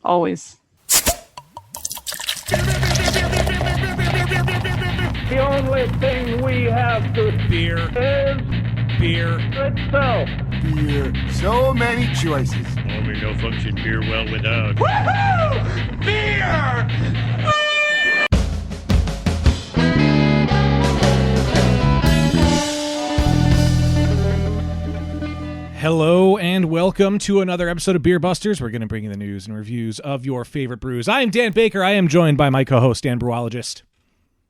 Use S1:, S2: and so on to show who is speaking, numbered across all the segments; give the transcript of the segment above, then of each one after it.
S1: Always.
S2: The only thing we have to
S3: Beer.
S2: is
S3: Beer.
S2: itself.
S4: Beer. So many choices.
S5: Only no function beer well without.
S3: Woohoo! Beer! Hello and welcome to another episode of Beer Busters. We're going to bring you the news and reviews of your favorite brews. I am Dan Baker. I am joined by my co-host, Dan Brewologist.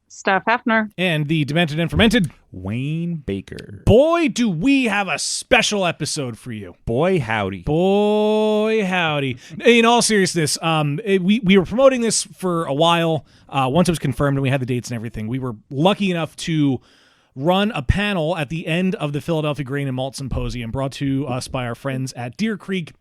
S1: Steph Hefner.
S3: And the demented and fermented
S6: Wayne Baker.
S3: Boy, do we have a special episode for you.
S6: Boy, howdy.
S3: Boy, howdy. In all seriousness, we were promoting this for a while. Once it was confirmed and we had the dates and everything, we were lucky enough to run a panel at the end of the Philadelphia Grain and Malt Symposium brought to us by our friends at Deer Creek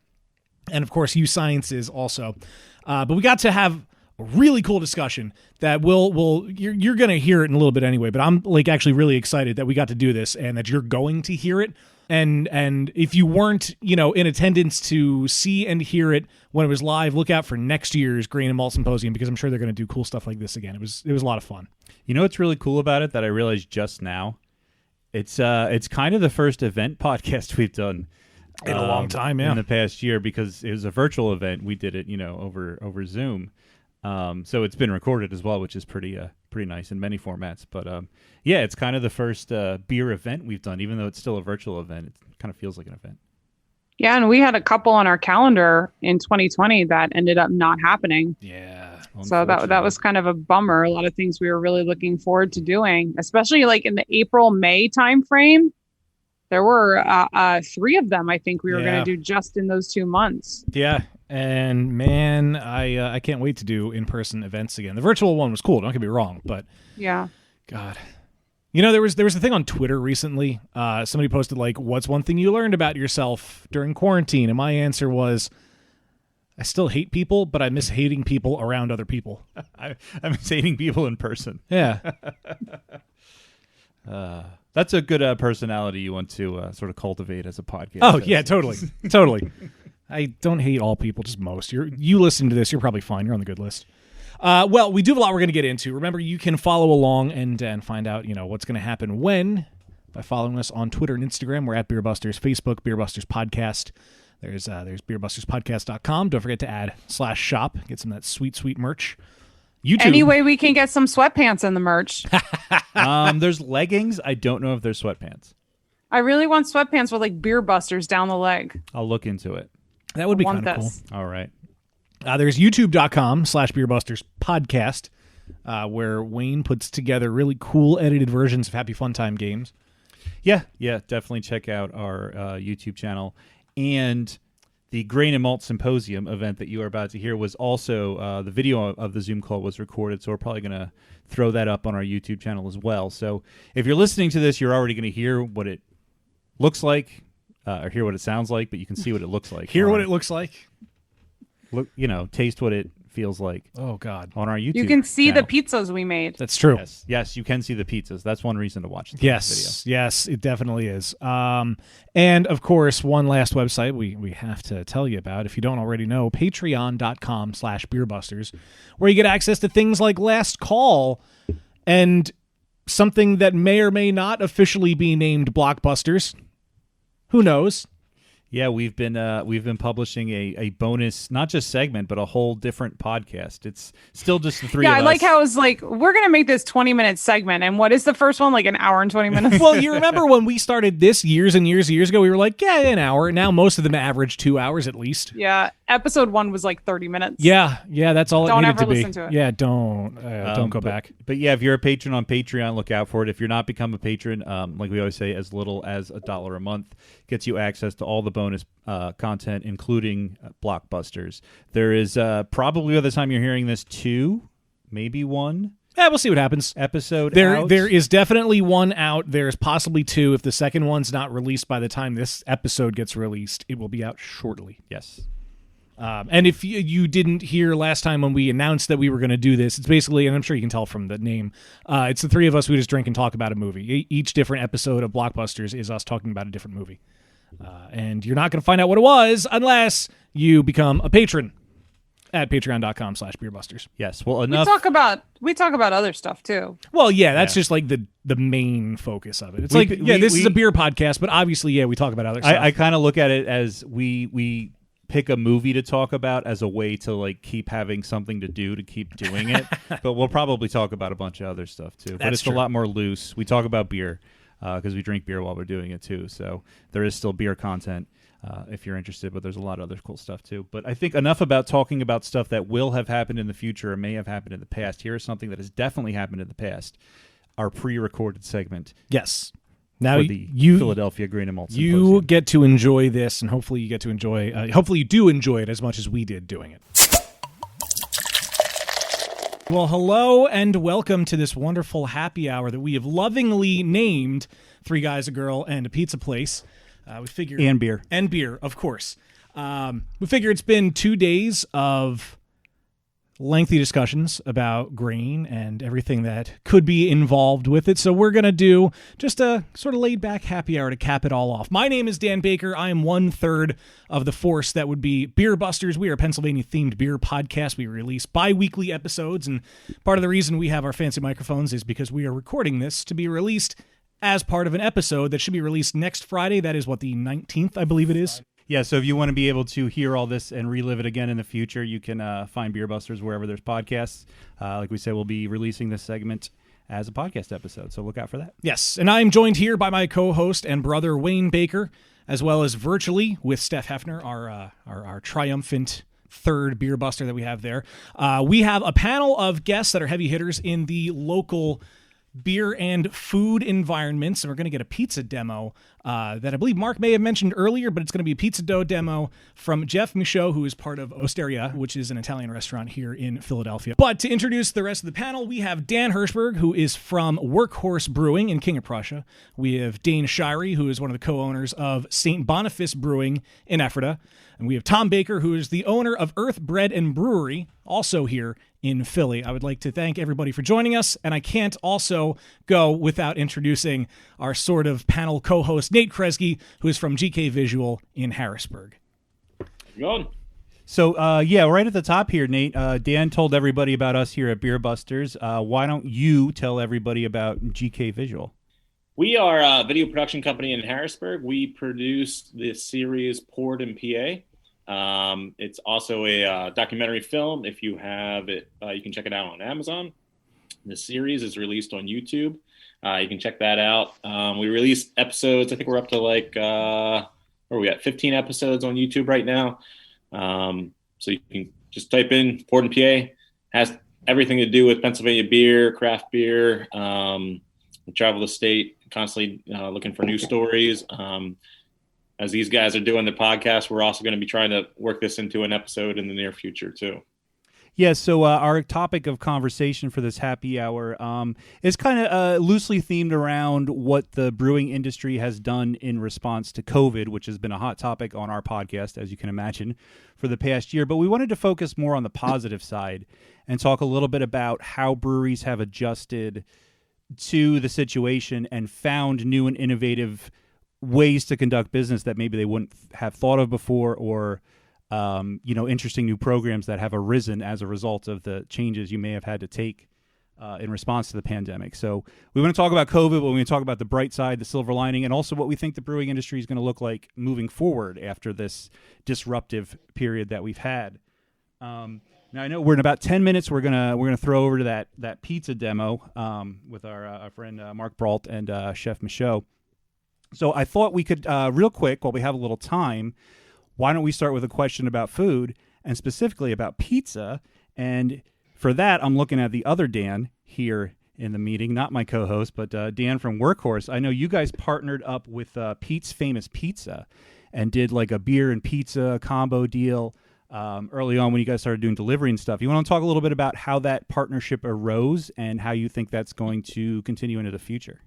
S3: and, of course, U Sciences also. But we got to have a really cool discussion that you're going to hear it in a little bit anyway, but I'm actually really excited that we got to do this and that you're going to hear it. And if you weren't, in attendance to see and hear it when it was live, look out for next year's Grain and Malt Symposium because I'm sure they're going to do cool stuff like this again. It was a lot of fun.
S6: You know what's really cool about it that I realized just now? It's kind of the first event podcast we've done
S3: in a long time, yeah.
S6: In the past year because it was a virtual event. We did it, over Zoom. So it's been recorded as well, which is pretty nice in many formats. But yeah, it's kind of the first beer event we've done, even though it's still a virtual event. It kind of feels like an event.
S1: Yeah, and we had a couple on our calendar in 2020 that ended up not happening.
S3: Yeah.
S1: So that was kind of a bummer. A lot of things we were really looking forward to doing, especially in the April-May timeframe. There were 3 of them I think we were going to do just in those 2 months.
S3: Yeah. And man, I can't wait to do in-person events again. The virtual one was cool, don't get me wrong, but
S1: yeah.
S3: God. There was a thing on Twitter recently. Somebody posted what's one thing you learned about yourself during quarantine? And my answer was, I still hate people, but I miss hating people around other people.
S6: I miss hating people in person.
S3: Yeah.
S6: That's a good personality you want to sort of cultivate as a podcast.
S3: Oh, yeah, totally. Totally. I don't hate all people, just most. You listening to this, you're probably fine. You're on the good list. Well, we do have a lot we're going to get into. Remember, you can follow along and find out, what's going to happen when by following us on Twitter and Instagram. We're at Beer Busters, Facebook, Beer Busters Podcast. There's beerbusterspodcast.com. Don't forget to add /shop. Get some of that sweet, sweet merch. YouTube.
S1: Anyway, we can get some sweatpants in the merch.
S6: There's leggings. I don't know if there's sweatpants.
S1: I really want sweatpants with Beer Busters down the leg.
S6: I'll look into it.
S3: That would be kind of cool.
S6: All right.
S3: There's youtube.com/beerbusterspodcast, where Wayne puts together really cool edited versions of Happy Fun Time games.
S6: Yeah, definitely check out our YouTube channel. And the Grain and Malt Symposium event that you are about to hear was also, the video of the Zoom call was recorded, so we're probably going to throw that up on our YouTube channel as well. So if you're listening to this, you're already going to hear what it looks like, or hear what it sounds like, but you can see what it looks like.
S3: Hear what it looks like.
S6: Look, taste what it feels like.
S3: Oh, God.
S6: On our YouTube
S1: You can see
S6: channel.
S1: the pizzas we made.
S3: That's true.
S6: Yes, you can see the pizzas. That's one reason to watch the video.
S3: Yes, it definitely is. And, of course, one last website we have to tell you about, if you don't already know, patreon.com/beerbusters, where you get access to things like Last Call and something that may or may not officially be named Blockbusters. Who knows?
S6: Yeah, we've been publishing a bonus, not just segment, but a whole different podcast. It's still just the three of us.
S1: Yeah, I like how it's we're going to make this 20-minute segment. And what is the first one? An hour and 20 minutes?
S3: Well, you remember when we started this years and years ago, we were an hour. Now most of them average 2 hours at least.
S1: Yeah, episode 1 was 30 minutes.
S3: Yeah, that's all
S1: don't
S3: it needed to be.
S1: Don't ever listen to it.
S3: Yeah, don't go back.
S6: But yeah, if you're a patron on Patreon, look out for it. If you're not become a patron, like we always say, as little as $1 a month gets you access to all the bonus content, including Blockbusters. There is probably by the time you're hearing this 2, maybe 1.
S3: Yeah, we'll see what happens.
S6: Episode
S3: out. There is definitely 1 out. There's possibly 2. If the second one's not released by the time this episode gets released, it will be out shortly.
S6: Yes.
S3: And if you didn't hear last time when we announced that we were going to do this, it's basically, and I'm sure you can tell from the name, it's the three of us who just drink and talk about a movie. Each different episode of Blockbusters is us talking about a different movie. And you're not going to find out what it was unless you become a patron. at patreon.com/beerbusters.
S6: Yes. Well,
S1: We
S6: enough.
S1: talk about other stuff too.
S3: Well, yeah, that's just like the main focus of it. It's this is a beer podcast, but obviously, we talk about other stuff.
S6: I kind of look at it as we pick a movie to talk about as a way to like keep having something to do to keep doing it. But we'll probably talk about a bunch of other stuff too. But it's a lot more loose. We talk about beer because we drink beer while we're doing it too. So there is still beer content if you're interested, but there's a lot of other cool stuff too. But I think enough about talking about stuff that will have happened in the future or may have happened in the past. Here is something that has definitely happened in the past. Our pre-recorded segment.
S3: Yes. Now
S6: for the Philadelphia Grain and Malt
S3: you
S6: Symposium.
S3: get to enjoy this, and hopefully you get to enjoy. Hopefully you do enjoy it as much as we did doing it. Well, hello and welcome to this wonderful happy hour that we have lovingly named Three Guys, a Girl, and a Pizza Place. We figured
S6: And beer,
S3: of course. We figure it's been 2 days of lengthy discussions about grain and everything that could be involved with it. So we're going to do just a sort of laid back happy hour to cap it all off. My name is Dan Baker. I am 1/3 of the force that would be Beer Busters. We are a Pennsylvania themed beer podcast. We release bi-weekly episodes. And part of the reason we have our fancy microphones is because we are recording this to be released as part of an episode that should be released next Friday. That is the 19th, I believe it is.
S6: Yeah, so if you want to be able to hear all this and relive it again in the future, you can find Beer Busters wherever there's podcasts. Like we said, we'll be releasing this segment as a podcast episode, so look out for that.
S3: Yes, and I'm joined here by my co-host and brother, Wayne Baker, as well as virtually with Steph Hefner, our triumphant third beer buster that we have there. We have a panel of guests that are heavy hitters in the local beer and food environments, and we're going to get a pizza demo that I believe Mark may have mentioned earlier, but it's going to be a pizza dough demo from Jeff Michaud, who is part of Osteria, which is an Italian restaurant here in Philadelphia. But to introduce the rest of the panel, we have Dan Hirschberg, who is from Workhorse Brewing in King of Prussia. We have Dane Shirey, who is one of the co-owners of St. Boniface Brewing in Ephrata. And we have Tom Baker, who is the owner of Earth Bread and Brewery, also here in Philly. I would like to thank everybody for joining us, and I can't also go without introducing our sort of panel co-host, Nate Kresge, who is from GK Visual in Harrisburg.
S5: Going.
S6: So, right at the top here, Nate, Dan told everybody about us here at Beer Busters. Why don't you tell everybody about GK Visual?
S5: We are a video production company in Harrisburg. We produce the series Poured in PA. It's also a documentary film. If you have it, you can check it out on Amazon. The series is released on YouTube. You can check that out. We release episodes. I think we're up to where are we at? 15 episodes on YouTube right now. So you can just type in Poured in PA. Has everything to do with Pennsylvania beer, craft beer. We travel the state, constantly looking for new stories. As these guys are doing the podcast, we're also going to be trying to work this into an episode in the near future too.
S6: Yeah, so our topic of conversation for this happy hour is kind of loosely themed around what the brewing industry has done in response to COVID, which has been a hot topic on our podcast, as you can imagine, for the past year. But we wanted to focus more on the positive side and talk a little bit about how breweries have adjusted to the situation and found new and innovative ways to conduct business that maybe they wouldn't have thought of before, or interesting new programs that have arisen as a result of the changes you may have had to take in response to the pandemic. So we want to talk about COVID, but we want to talk about the bright side, the silver lining, and also what we think the brewing industry is going to look like moving forward after this disruptive period that we've had. Now I know we're in about 10 minutes. We're gonna throw over to that pizza demo with our friend Mark Brault and Chef Michaud. So I thought we could real quick, while we have a little time, why don't we start with a question about food and specifically about pizza? And for that, I'm looking at the other Dan here in the meeting, not my co-host, but Dan from Workhorse. I know you guys partnered up with Pete's Famous Pizza and did like a beer and pizza combo deal early on when you guys started doing delivery and stuff. You want to talk a little bit about how that partnership arose and how you think that's going to continue into the future?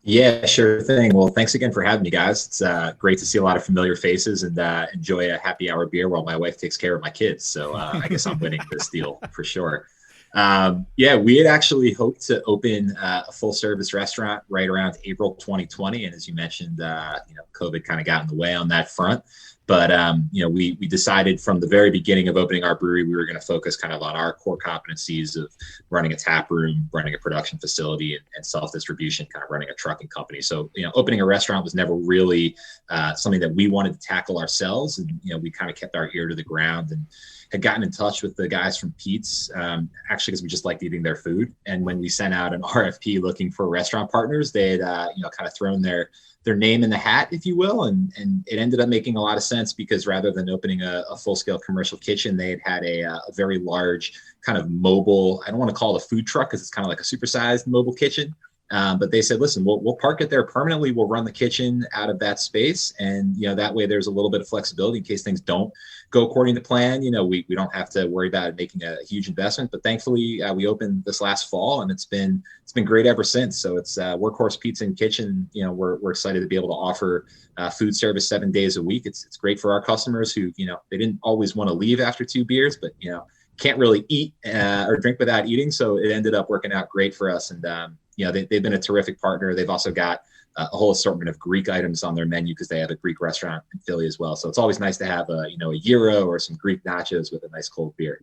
S7: Yeah, sure thing. Well, thanks again for having me, guys. It's great to see a lot of familiar faces and enjoy a happy hour beer while my wife takes care of my kids. So I guess I'm winning this deal for sure. We had actually hoped to open a full service restaurant right around April 2020. And as you mentioned, COVID kind of got in the way on that front. But we decided from the very beginning of opening our brewery, we were going to focus kind of on our core competencies of running a tap room, running a production facility, and self-distribution, kind of running a trucking company. So opening a restaurant was never really something that we wanted to tackle ourselves, and we kind of kept our ear to the ground and had gotten in touch with the guys from Pete's, actually because we just liked eating their food. And when we sent out an RFP looking for restaurant partners, they had kind of thrown their name in the hat, if you will. And it ended up making a lot of sense because rather than opening a full-scale commercial kitchen, they had a very large kind of mobile, I don't want to call it a food truck because it's kind of like a supersized mobile kitchen. But they said, listen, we'll park it there permanently. We'll run the kitchen out of that space. And, that way there's a little bit of flexibility in case things don't go according to plan. We don't have to worry about making a huge investment. But thankfully, we opened this last fall, and it's been great ever since. So it's Workhorse Pizza and Kitchen. We're excited to be able to offer food service 7 days a week. It's great for our customers who, they didn't always want to leave after 2 beers, but, can't really eat or drink without eating. So it ended up working out great for us. And, they've been a terrific partner. They've also got a whole assortment of Greek items on their menu because they have a Greek restaurant in Philly as well. So it's always nice to have a gyro or some Greek nachos with a nice cold beer.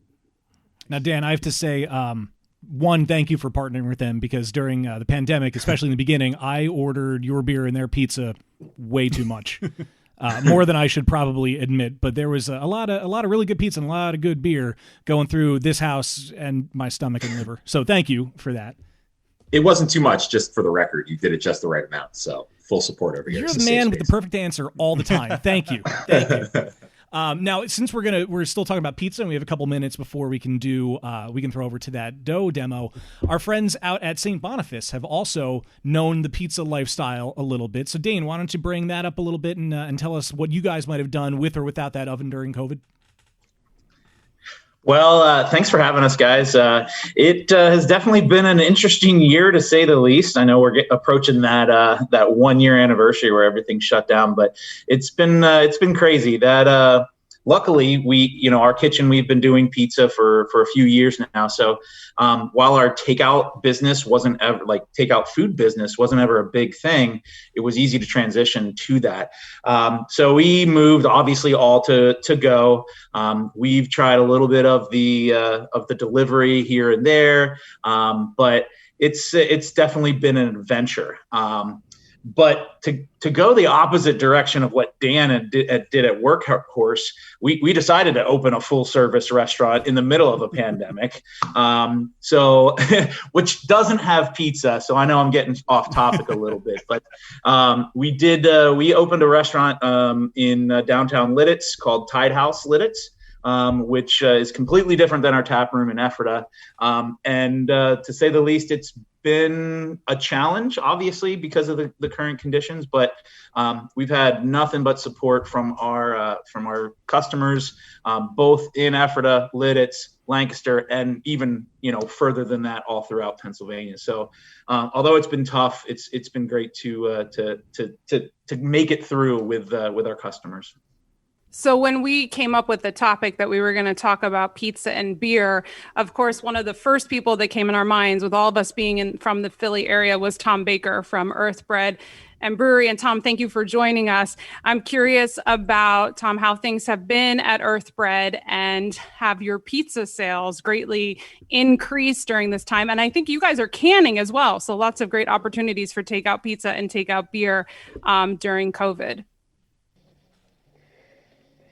S3: Now, Dan, I have to say, one, thank you for partnering with them because during the pandemic, especially in the beginning, I ordered your beer and their pizza way too much. More than I should probably admit, but there was a lot of really good pizza and a lot of good beer going through this house and my stomach and liver. So thank you for that.
S7: It wasn't too much, just for the record. You did it just the right amount. So full support over here.
S3: You're the man with the perfect answer all the time. Thank you. Thank you. Now, since we're still talking about pizza and we have a couple minutes before we can throw over to that dough demo, our friends out at St. Boniface have also known the pizza lifestyle a little bit. So Dane, why don't you bring that up a little bit and tell us what you guys might have done with or without that oven during COVID?
S8: Well, thanks for having us, guys. It has definitely been an interesting year, to say the least. I know we're approaching that 1 year anniversary where everything shut down, but it's been crazy. That luckily our kitchen, we've been doing pizza for a few years now. So while our takeout business wasn't ever takeout food business wasn't ever a big thing, it was easy to transition to that. So we moved obviously all to go. We've tried a little bit of the delivery here and there, but it's definitely been an adventure. But to go the opposite direction of what Dan did at Workhorse, we decided to open a full service restaurant in the middle of a pandemic. So which doesn't have pizza. So I know I'm getting off topic a little bit, but we opened a restaurant in downtown Lidditz called Tide House Lidditz. Which is completely different than our tap room in Ephrata. And to say the least, it's been a challenge, obviously, because of the current conditions, but we've had nothing but support from our customers, both in Ephrata, Lidditz, Lancaster, and even further than that, all throughout Pennsylvania. So although it's been tough, it's been great to make it through with our customers.
S1: So when we came up with the topic that we were going to talk about pizza and beer, of course, one of the first people that came in our minds, with all of us being from the Philly area, was Tom Baker from Earth Bread and Brewery. And Tom, thank you for joining us. I'm curious about, Tom, how things have been at Earth Bread, and have your pizza sales greatly increased during this time? And I think you guys are canning as well. So lots of great opportunities for takeout pizza and takeout beer during COVID.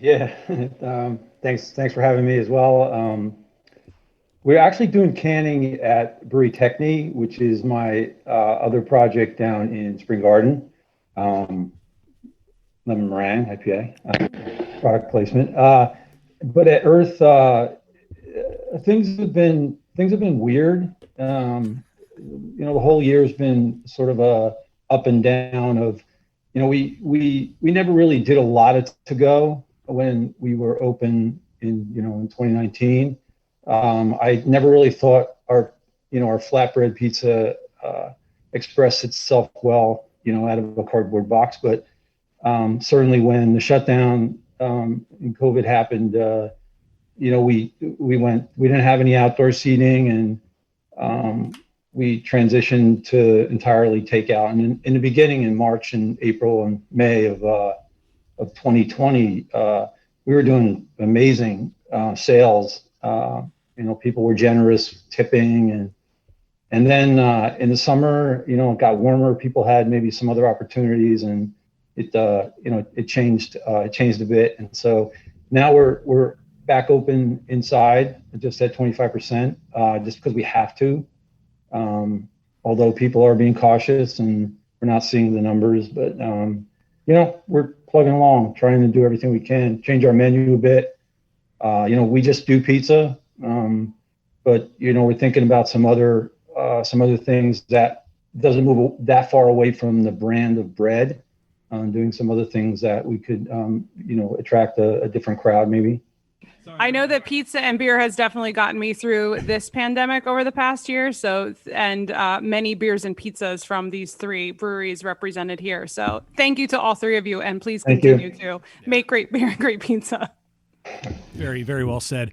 S9: Yeah, thanks for having me as well. We're actually doing canning at Brewery Techni, which is my other project down in Spring Garden, lemon meringue IPA, product placement. But at Earth, things have been weird. The whole year has been sort of a up and down of, we never really did a lot of to-go when we were open in 2019. I never really thought our flatbread pizza expressed itself well, out of a cardboard box. But certainly when the shutdown and COVID happened, we didn't have any outdoor seating, and we transitioned to entirely takeout. And in the beginning, in March and April and May of of 2020, we were doing amazing sales. People were generous, tipping, and then in the summer, it got warmer. People had maybe some other opportunities, and it changed a bit. And so now we're back open inside, just at 25%, just because we have to. Although people are being cautious and we're not seeing the numbers, but we're plugging along, trying to do everything we can, change our menu a bit. We just do pizza, but we're thinking about some other things that doesn't move that far away from the brand of bread. Doing some other things that we could, attract a different crowd, maybe.
S1: I know that pizza and beer has definitely gotten me through this pandemic over the past year. So, and many beers and pizzas from these 3 breweries represented here. So thank you to all 3 of you. And please continue to make great beer and great pizza.
S3: Very, very well said.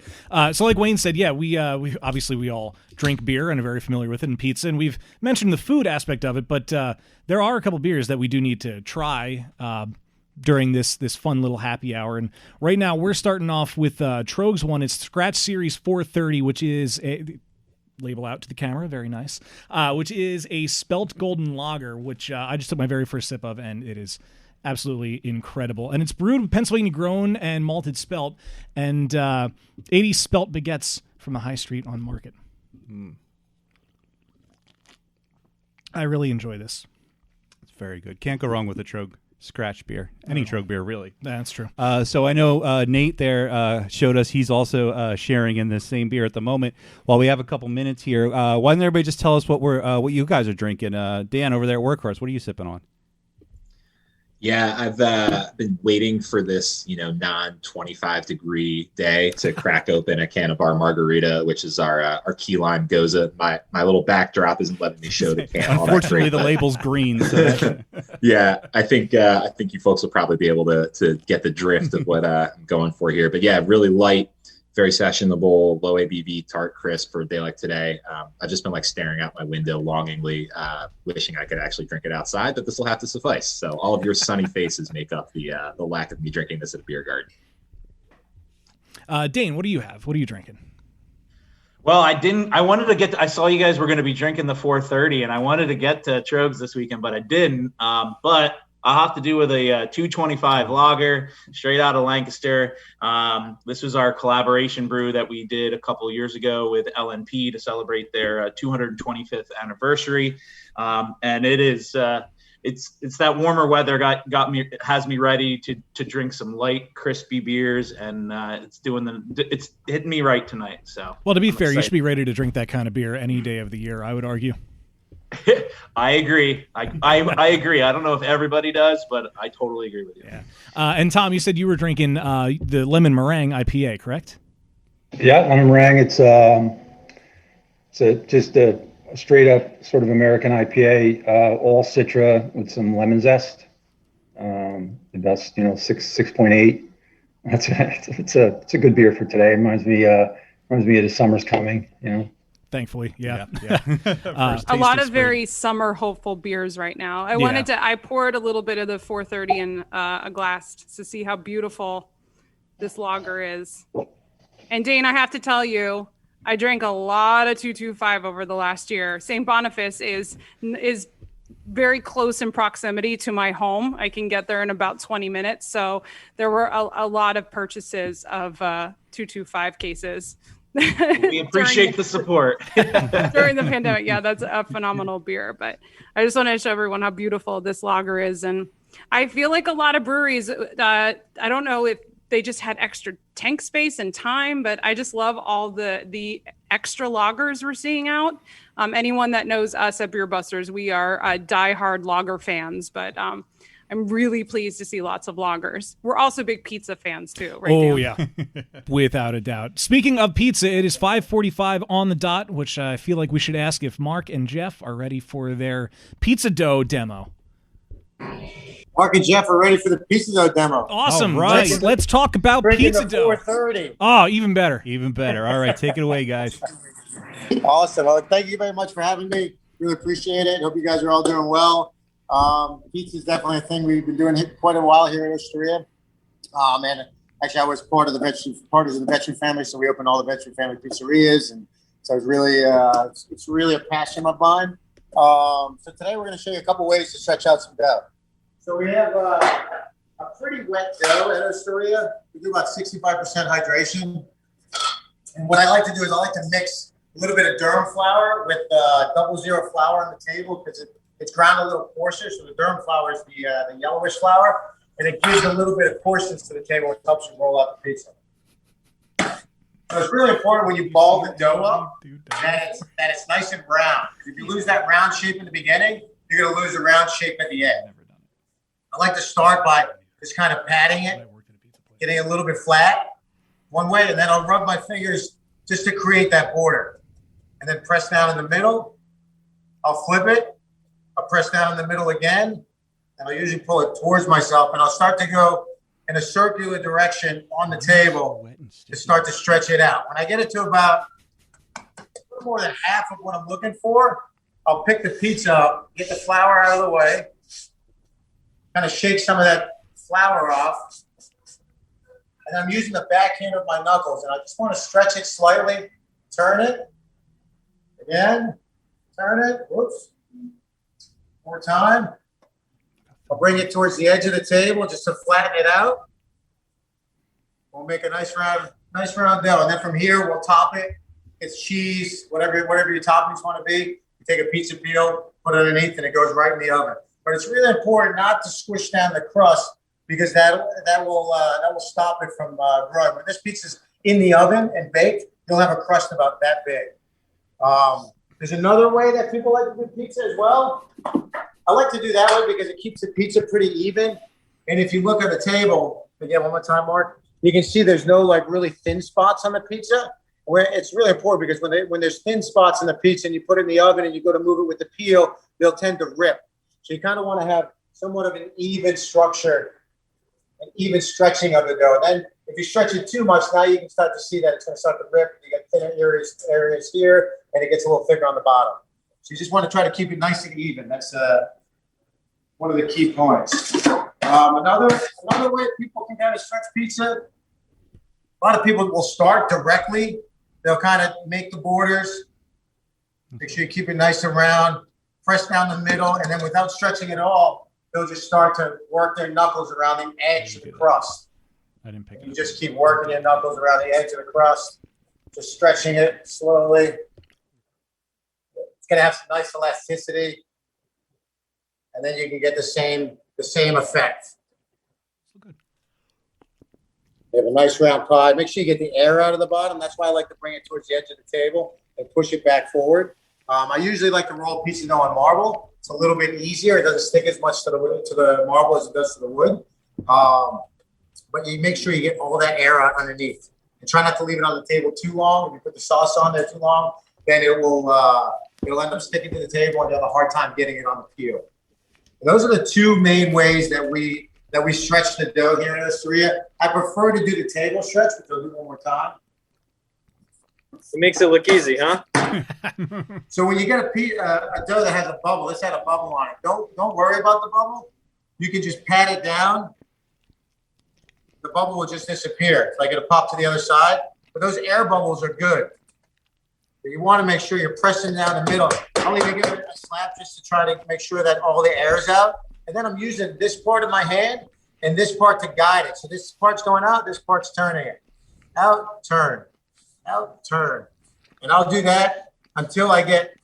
S3: So like Wayne said, yeah, we obviously we all drink beer and are very familiar with it, and pizza, and we've mentioned the food aspect of it, but there are a couple beers that we do need to try during this fun little happy hour. And right now we're starting off with Trogue's one. It's Scratch Series 430, which is a label out to the camera, very nice, which is a spelt golden lager, which I just took my very first sip of, and it is absolutely incredible. And it's brewed with Pennsylvania grown and malted spelt, and 80 spelt baguettes from the high street on Market. I really enjoy this.
S6: It's very good. Can't go wrong with a Trogue Scratch beer. Any Trogue beer, really.
S3: That's true.
S6: So I know Nate there showed us he's also sharing in this same beer at the moment. While we have a couple minutes here, why don't everybody just tell us what you guys are drinking? Dan, over there at Workhorse, what are you sipping on?
S7: Yeah, I've been waiting for this, non-25 degree day to crack open a can of our margarita, which is our key lime goza. My little backdrop isn't letting me show the can.
S6: Unfortunately, the label's green. So
S7: yeah, I think you folks will probably be able to get the drift of what I'm going for here. But yeah, really light, very sessionable, low ABV, tart crisp for a day like today. I've just been staring out my window longingly, wishing I could actually drink it outside, but this will have to suffice. So all of your sunny faces make up the lack of me drinking this at a beer garden.
S3: Dane, what do you have? What are you drinking?
S8: Well, I wanted to get I saw you guys were going to be drinking the 430, and I wanted to get to Trogues this weekend, but I didn't. But I'll have to do with a 225 lager straight out of Lancaster. This was our collaboration brew that we did a couple years ago with LNP to celebrate their 225th anniversary. And it is it's that warmer weather has me ready to drink some light, crispy beers, and it's hitting me right tonight. So
S3: well, to be fair, you should be ready to drink that kind of beer any day of the year, I would argue.
S8: I agree. I agree. I don't know if everybody does, but I totally agree with you.
S3: Yeah. And Tom, you said you were drinking the lemon meringue IPA, correct?
S9: Yeah, lemon meringue. It's just a straight up sort of American IPA, all Citra with some lemon zest. That's 6.8. It's a good beer for today. It reminds me of the summer's coming.
S3: Thankfully, yeah.
S1: A lot of very summer hopeful beers right now. I poured a little bit of the 430 in a glass to see how beautiful this lager is. And Dane, I have to tell you, I drank a lot of 225 over the last year. St. Boniface is very close in proximity to my home. I can get there in about 20 minutes. So there were a lot of purchases of 225 cases.
S8: We appreciate the support
S1: during the pandemic. Yeah, that's a phenomenal beer. But I just want to show everyone how beautiful this lager is. And I feel like a lot of breweries, I don't know if they just had extra tank space and time, but I just love all the extra lagers we're seeing out. Anyone that knows us at Beer Busters, we are diehard lager fans, but I'm really pleased to see lots of lagers. We're also big pizza fans too, right?
S3: Oh, yeah, without a doubt. Speaking of pizza, it is 5:45 on the dot, which I feel like we should ask if Mark and Jeff are ready for their pizza dough demo.
S10: Mark and Jeff are ready for the pizza dough demo.
S3: Awesome, right? Let's talk about pizza dough.
S10: 430.
S3: Oh, even better.
S6: Even better. All right, take it away, guys.
S10: Awesome. Well, thank you very much for having me. Really appreciate it. Hope you guys are all doing well. Pizza is definitely a thing we've been doing quite a while here in Astoria. And actually, I was part of the veteran family, so we opened all the veteran family pizzerias, and so it's really a passion of mine. So today we're going to show you a couple ways to stretch out some dough. So we have a pretty wet dough at Osteria. We do about 65% hydration. And what I like to do is I like to mix a little bit of durum flour with 00 flour on the table because it's ground a little coarser. So the durum flour is the yellowish flour, and it gives a little bit of coarseness to the table, which helps you roll out the pizza. So it's really important when you ball the dough up that it's nice and round. If you lose that round shape in the beginning, you're going to lose the round shape at the end. I like to start by just kind of patting it, getting a little bit flat one way, and then I'll rub my fingers just to create that border. And then press down in the middle. I'll flip it. I'll press down in the middle again, and I'll usually pull it towards myself, and I'll start to go in a circular direction on the table to start to stretch it out. When I get it to about a little more than half of what I'm looking for, I'll pick the pizza up, get the flour out of the way, kind of shake some of that flour off, and I'm using the backhand of my knuckles, and I just want to stretch it slightly, turn it, again, turn it, whoops, more time. I'll bring it towards the edge of the table just to flatten it out. We'll make a nice round dough. And then from here, we'll top it. It's cheese, whatever your toppings want to be. You take a pizza peel, put it underneath, and it goes right in the oven. But it's really important not to squish down the crust because that will stop it from growing. When this pizza's in the oven and baked, you'll have a crust about that big. There's another way that people like to do pizza as well. I like to do that way because it keeps the pizza pretty even. And if you look at the table, again, one more time, Mark, you can see there's no like really thin spots on the pizza. Where it's really important because when there's thin spots in the pizza and you put it in the oven and you go to move it with the peel, they'll tend to rip. So you kind of want to have somewhat of an even structure, an even stretching of the dough. And then if you stretch it too much, now you can start to see that it's going to start to rip. You get thinner areas here, and it gets a little thicker on the bottom. So you just want to try to keep it nice and even. That's one of the key points. Another way people can kind of stretch pizza, a lot of people will start directly. They'll kind of make the borders. Make sure you keep it nice and round. Press down the middle, and then without stretching at all, they'll just start to work their knuckles around the edge of the crust.
S6: I didn't pick it up.
S10: You just keep working your knuckles around the edge of the crust, just stretching it slowly. It's going to have some nice elasticity, and then you can get the same effect.
S6: Good.
S10: You have a nice round pie. Make sure you get the air out of the bottom. That's why I like to bring it towards the edge of the table and push it back forward. I usually like to roll pizza dough on marble. It's a little bit easier. It doesn't stick as much to the marble as it does to the wood. But you make sure you get all that air out underneath. And try not to leave it on the table too long. If you put the sauce on there too long, then it'll end up sticking to the table and you'll have a hard time getting it on the peel. And those are the two main ways that we stretch the dough here in Osteria. I prefer to do the table stretch, which I'll do one more time.
S11: It makes it look easy, huh?
S10: So when you get a dough that has a bubble, this had a bubble on it. Don't worry about the bubble. You can just pat it down. The bubble will just disappear. It's like it'll pop to the other side. But those air bubbles are good. But you want to make sure you're pressing down the middle. I'll even give it a slap just to try to make sure that all the air is out. And then I'm using this part of my hand and this part to guide it. So this part's going out, this part's turning it. Out, turn. Out, turn. And I'll do that until I get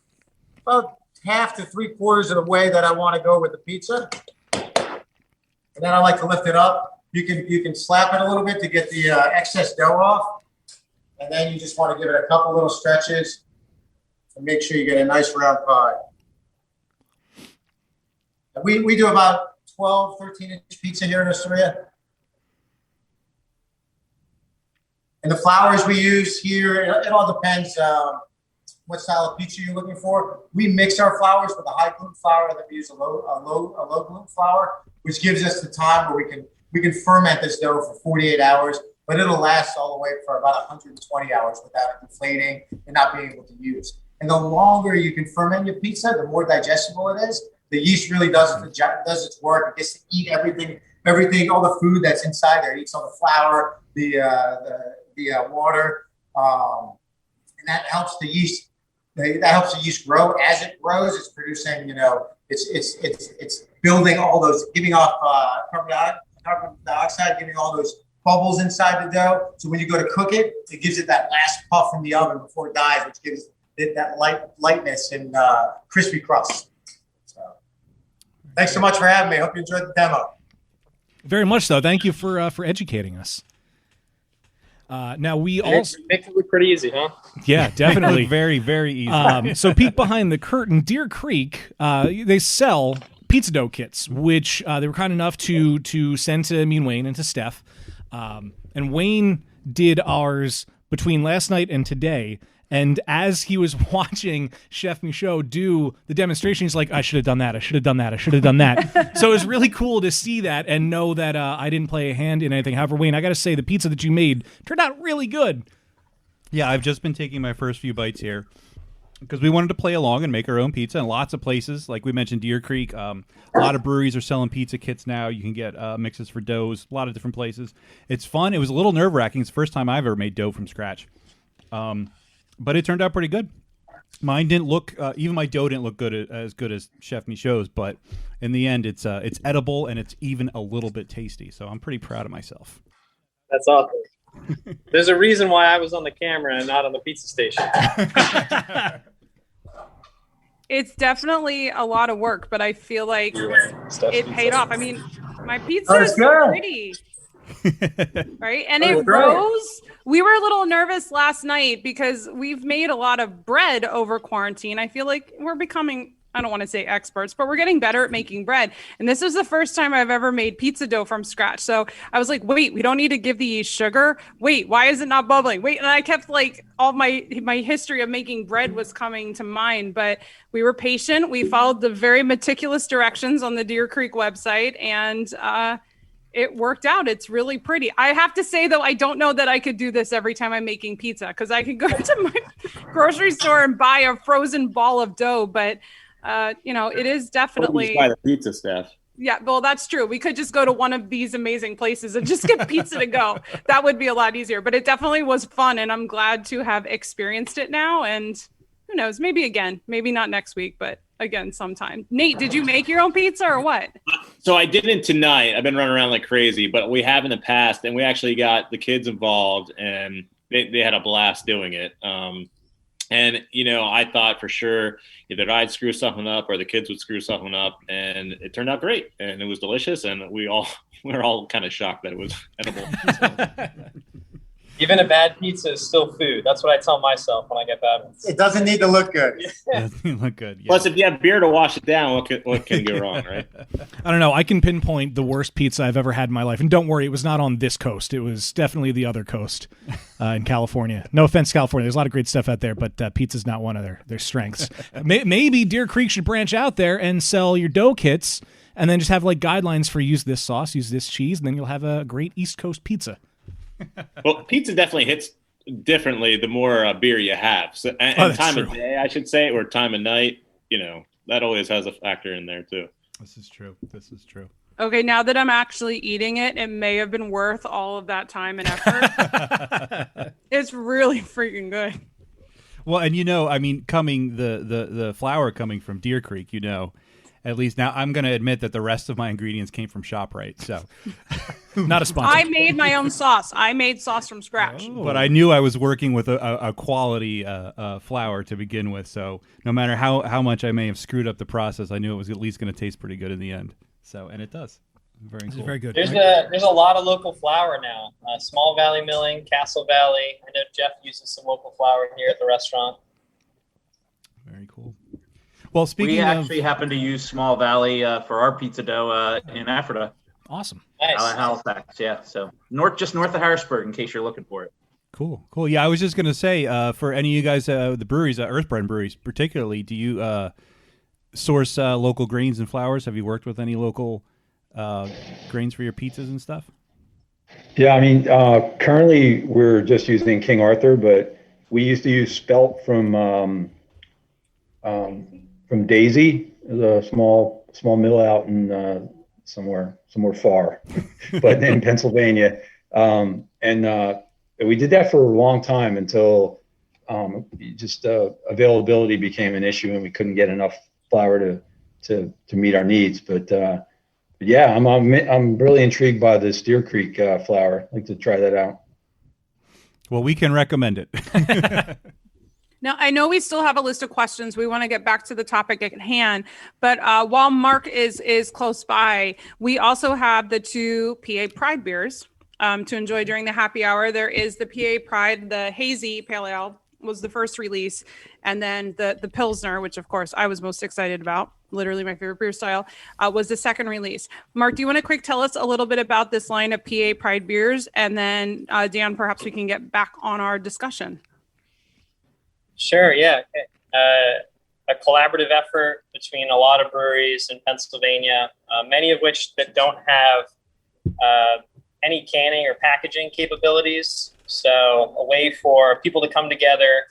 S10: about half to 3/4 of the way that I want to go with the pizza. And then I like to lift it up. You can slap it a little bit to get the excess dough off. And then you just want to give it a couple little stretches and make sure you get a nice round pie. And we do about 12, 13-inch pizza here in Osteria. And the flours we use here, it all depends what style of pizza you're looking for. We mix our flours with a high gluten flour, and then we use a low gluten flour, which gives us the time where we can ferment this dough for 48 hours, but it'll last all the way for about 120 hours without it deflating and not being able to use. And the longer you can ferment your pizza, the more digestible it is. The yeast really does its work. It gets to eat everything everything, all the food that's inside there. It eats all the flour, the water, and that helps the yeast. That helps the yeast grow. As it grows, it's producing. It's building all those, giving off carbon dioxide, giving all those bubbles inside the dough. So when you go to cook it, it gives it that last puff from the oven before it dies, which gives it that lightness and crispy crust. So, thanks so much for having me. I hope you enjoyed the demo.
S3: Very much so. Thank you for educating us. Now we also
S11: makes it look pretty easy, huh?
S3: Yeah, definitely.
S6: Very, very easy.
S3: So peek behind the curtain. Deer Creek, they sell pizza dough kits, which they were kind enough to send to me and Wayne and to Steph. And Wayne did ours between last night and today. And as he was watching Chef Michaud do the demonstration, he's like, I should have done that. I should have done that. I should have done that. So it was really cool to see that and know that I didn't play a hand in anything. However, Wayne, I got to say, the pizza that you made turned out really good.
S6: Yeah, I've just been taking my first few bites here because we wanted to play along and make our own pizza. And lots of places, like we mentioned, Deer Creek, a lot of breweries are selling pizza kits now. You can get mixes for doughs, a lot of different places. It's fun. It was a little nerve-wracking. It's the first time I've ever made dough from scratch. But it turned out pretty good. Mine didn't look, even my dough didn't look as good as Chef Michaud's, but in the end, it's edible and it's even a little bit tasty. So I'm pretty proud of myself.
S11: That's awesome. There's a reason why I was on the camera and not on the pizza station.
S1: It's definitely a lot of work, but I feel like it paid off. I mean, my pizza is so pretty. Right? And it rose. We were a little nervous last night because we've made a lot of bread over quarantine. I feel like we're becoming, I don't want to say experts, but we're getting better at making bread. And this was the first time I've ever made pizza dough from scratch. So I was like, wait, we don't need to give the yeast sugar. Wait, why is it not bubbling? Wait. And I kept like all my history of making bread was coming to mind, but we were patient. We followed the very meticulous directions on the Deer Creek website, and it worked out. It's really pretty. I have to say, though, I don't know that I could do this every time I'm making pizza, because I could go to my grocery store and buy a frozen ball of dough. But, it is definitely...
S5: buy the pizza stuff.
S1: Yeah, well, that's true. We could just go to one of these amazing places and just get pizza to go. That would be a lot easier. But it definitely was fun, and I'm glad to have experienced it now. And who knows, maybe again, maybe not next week, but again sometime. Nate, did you make your own pizza or what?
S5: So I didn't tonight. I've been running around like crazy, but we have in the past, and we actually got the kids involved, and they had a blast doing it. And I thought for sure either I'd screw something up or the kids would screw something up, and it turned out great, and it was delicious, and we were all kind of shocked that it was edible.
S11: Even a bad pizza is still food. That's what I tell myself when I get bad ones.
S10: It doesn't need to look good.
S6: It doesn't look good. Yeah.
S5: Plus, if you have beer to wash it down, what can go wrong, right?
S3: I don't know. I can pinpoint the worst pizza I've ever had in my life. And don't worry, it was not on this coast. It was definitely the other coast in California. No offense, California. There's a lot of great stuff out there, but pizza's not one of their strengths. Maybe Deer Creek should branch out there and sell your dough kits and then just have like guidelines for use this sauce, use this cheese, and then you'll have a great East Coast pizza.
S5: Well, pizza definitely hits differently the more beer you have. So, and time of day, I should say, or time of night, that always has a factor in there too.
S6: This is true.
S1: Okay, now that I'm actually eating it, it may have been worth all of that time and effort. It's really freaking good.
S6: Well, and coming the flour coming from Deer Creek, at least now I'm going to admit that the rest of my ingredients came from ShopRite, so not a sponsor.
S1: I made my own sauce. I made sauce from scratch.
S6: But I knew I was working with a quality flour to begin with, so no matter how much I may have screwed up the process, I knew it was at least going to taste pretty good in the end. So, and it does. Very cool.
S3: Very good.
S11: There's a lot of local flour now. Small Valley Milling, Castle Valley. I know Jeff uses some local flour here at the restaurant.
S6: Very cool. Well,
S8: we actually happen to use Small Valley for our pizza dough in Ephrata.
S3: Awesome.
S11: Nice.
S8: Halifax, yeah. So just north of Harrisburg, in case you're looking for it.
S6: Cool. Yeah, I was just going to say, for any of you guys, the breweries, Earthbrand breweries particularly, do you source local grains and flours? Have you worked with any local grains for your pizzas and stuff?
S9: Yeah, currently we're just using King Arthur, but we used to use Spelt from Daisy, a small mill out in somewhere far, but in Pennsylvania. And we did that for a long time until just availability became an issue and we couldn't get enough flour to meet our needs. But yeah, I'm really intrigued by the Steer Creek flour. I'd like to try that out.
S6: Well, we can recommend it.
S1: Now, I know we still have a list of questions. We want to get back to the topic at hand. But while Mark is close by, we also have the 2 PA Pride beers to enjoy during the happy hour. There is the PA Pride, the Hazy Pale Ale was the first release. And then the Pilsner, which, of course, I was most excited about, literally my favorite beer style, was the second release. Mark, do you want to tell us a little bit about this line of PA Pride beers? And then, Dan, perhaps we can get back on our discussion.
S11: Sure, yeah. A collaborative effort between a lot of breweries in Pennsylvania, many of which that don't have any canning or packaging capabilities. So a way for people to come together,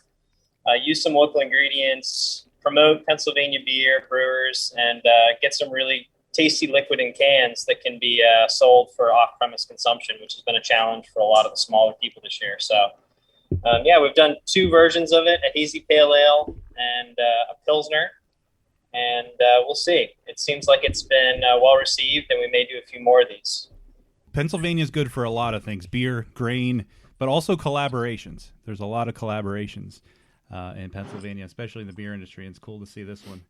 S11: use some local ingredients, promote Pennsylvania beer brewers, and get some really tasty liquid in cans that can be sold for off-premise consumption, which has been a challenge for a lot of the smaller people this year. So yeah, we've done 2 versions of it, a Hazy Pale Ale and a Pilsner, and we'll see. It seems like it's been well received, and we may do a few more of these.
S6: Pennsylvania is good for a lot of things, beer, grain, but also collaborations. There's a lot of collaborations in Pennsylvania, especially in the beer industry, and it's cool to see this one.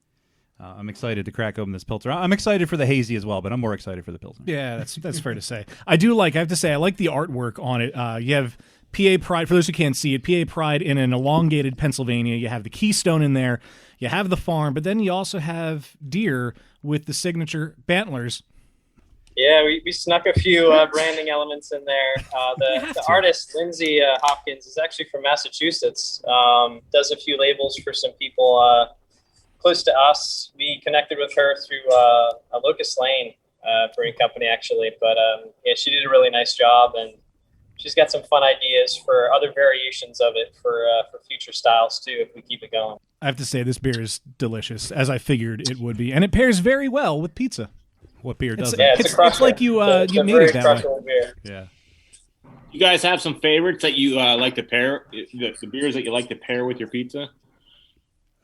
S6: I'm excited to crack open this Pilsner. I'm excited for the Hazy as well, but I'm more excited for the Pilsner.
S3: Yeah, that's fair to say. I have to say, I like the artwork on it. You have PA Pride, for those who can't see it, PA Pride in an elongated Pennsylvania. You have the Keystone in there. You have the farm, but then you also have deer with the signature bantlers.
S11: Yeah, we snuck a few branding elements in there. The artist, Lindsay Hopkins, is actually from Massachusetts, does a few labels for some people close to us. We connected with her through a Locust Lane brewing company, actually. But yeah, she did a really nice job, and she's got some fun ideas for other variations of it for future styles, too, if we keep it going.
S3: I have to say, this beer is delicious, as I figured it would be, and it pairs very well with pizza.
S6: What beer doesn't?
S3: It's like you made it that way.
S11: Beer.
S6: Yeah.
S5: You guys have some favorites that you like to pair, the beers that you like to pair with your pizza?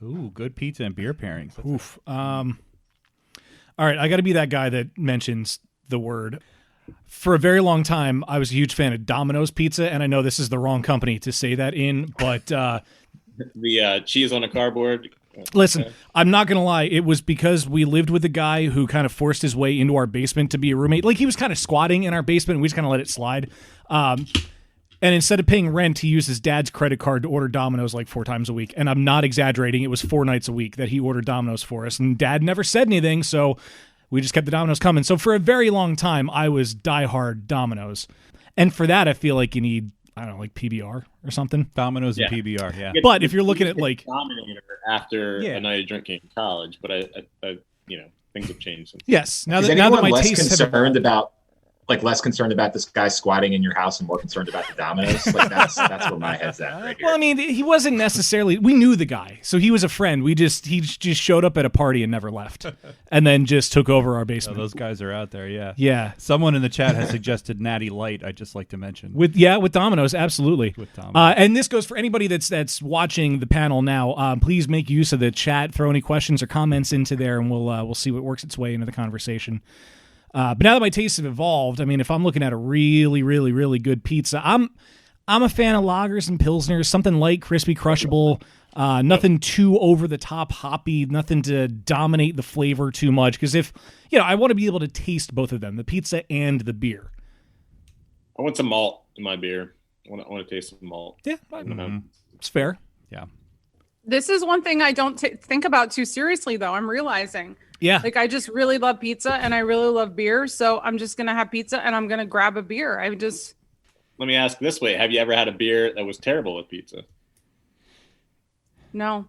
S6: Ooh, good pizza and beer pairings.
S3: Oof. All right, I got to be that guy that mentions the word. For a very long time, I was a huge fan of Domino's Pizza, and I know this is the wrong company to say that in, but
S5: the cheese on a cardboard.
S3: Listen, I'm not going to lie. It was because we lived with a guy who kind of forced his way into our basement to be a roommate. Like, he was kind of squatting in our basement, and we just kind of let it slide. And instead of paying rent, he used his dad's credit card to order Domino's like 4 times a week. And I'm not exaggerating. It was 4 nights a week that he ordered Domino's for us. And Dad never said anything, so we just kept the Domino's coming. So for a very long time, I was diehard Domino's. And for that, I feel like you need, I don't know, like PBR or something.
S6: Domino's and PBR, yeah.
S3: But if you're looking at like
S5: Dominator after a night of drinking in college, but I things have changed since.
S3: Yes. Now
S7: Is
S3: that
S7: anyone
S3: my
S7: less
S3: tastes
S7: concerned about less concerned about this guy squatting in your house and more concerned about the Domino's? Like that's where my head's at right here.
S3: Well, I mean, he wasn't necessarily. We knew the guy, so he was a friend. He just showed up at a party and never left, and then just took over our basement.
S6: Oh, those guys are out there, yeah.
S3: Yeah.
S6: Someone in the chat has suggested Natty Light. I'd just like to mention
S3: with Domino's, absolutely.
S6: With Domino's.
S3: And this goes for anybody that's watching the panel now. Please make use of the chat. Throw any questions or comments into there, and we'll see what works its way into the conversation. But now that my tastes have evolved, I mean, if I'm looking at a really, really, really good pizza, I'm a fan of lagers and pilsners, something light, crispy, crushable, nothing too over the top hoppy, nothing to dominate the flavor too much. Because I want to be able to taste both of them, the pizza and the beer.
S5: I want some malt in my beer. I want to taste some malt.
S3: Yeah, it's fair.
S6: Yeah.
S1: This is one thing I don't think about too seriously, though. I'm realizing.
S3: Yeah.
S1: Like, I just really love pizza and I really love beer. So I'm just going to have pizza and I'm going to grab a beer.
S5: Let me ask this way. Have you ever had a beer that was terrible with pizza?
S1: No.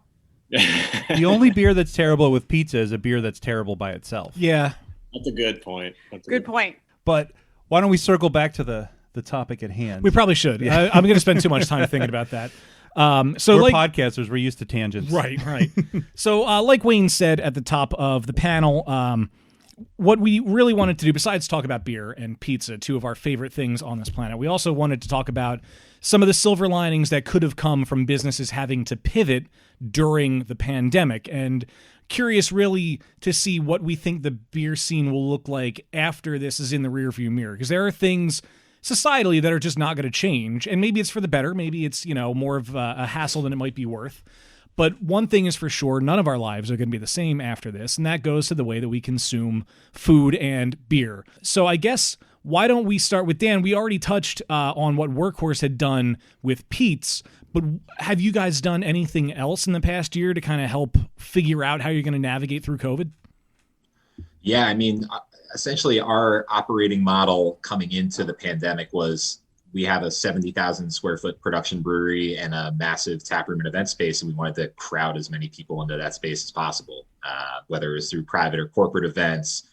S6: The only beer that's terrible with pizza is a beer that's terrible by itself.
S3: Yeah.
S5: That's a good point.
S1: Good point.
S6: But why don't we circle back to the topic at hand?
S3: We probably should. Yeah. I'm going to spend too much time thinking about that. So
S6: we're podcasters. We're used to tangents.
S3: Right. So like Wayne said at the top of the panel, what we really wanted to do, besides talk about beer and pizza, two of our favorite things on this planet, we also wanted to talk about some of the silver linings that could have come from businesses having to pivot during the pandemic, and curious really to see what we think the beer scene will look like after this is in the rearview mirror, because there are things societally that are just not going to change, and maybe it's for the better, maybe it's, you know, more of a hassle than it might be worth. But one thing is for sure, none of our lives are going to be the same after this, and that goes to the way that we consume food and beer. So I guess, why don't we start with Dan? We already touched on what Workhorse had done with Pete's, but have you guys done anything else in the past year to kind of help figure out how you're going to navigate through COVID?
S7: Yeah, I mean, essentially our operating model coming into the pandemic was, we have a 70,000 square foot production brewery and a massive taproom and event space, and we wanted to crowd as many people into that space as possible, whether it was through private or corporate events,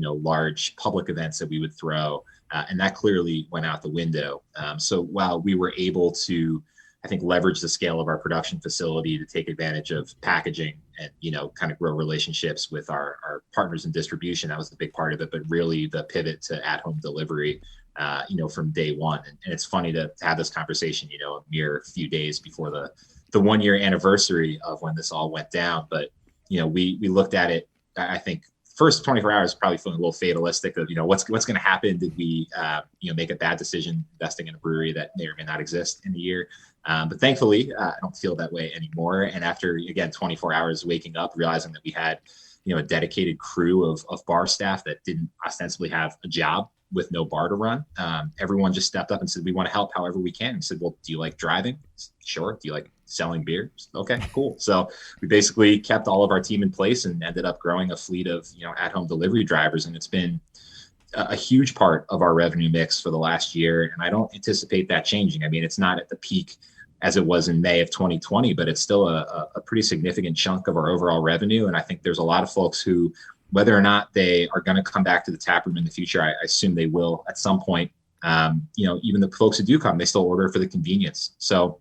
S7: large public events that we would throw, and that clearly went out the window. So while we were able to, I think, leverage the scale of our production facility to take advantage of packaging and, kind of grow relationships with our partners in distribution, that was the big part of it, but really the pivot to at-home delivery, from day one. And it's funny to have this conversation, a mere few days before the 1 year anniversary of when this all went down. But, we looked at it, I think, first 24 hours probably feeling a little fatalistic of, what's going to happen? Did we, make a bad decision investing in a brewery that may or may not exist in a year? But thankfully, I don't feel that way anymore. And after, again, 24 hours waking up, realizing that we had, a dedicated crew of bar staff that didn't ostensibly have a job with no bar to run. Everyone just stepped up and said, we want to help however we can. And said, well, do you like driving? Sure. Do you like selling beer? Okay, cool. So we basically kept all of our team in place and ended up growing a fleet of, at-home delivery drivers. And it's been a huge part of our revenue mix for the last year. And I don't anticipate that changing. I mean, it's not at the peak as it was in May of 2020, but it's still a pretty significant chunk of our overall revenue. And I think there's a lot of folks who, whether or not they are going to come back to the tap room in the future, I assume they will at some point. Even the folks who do come, they still order for the convenience. So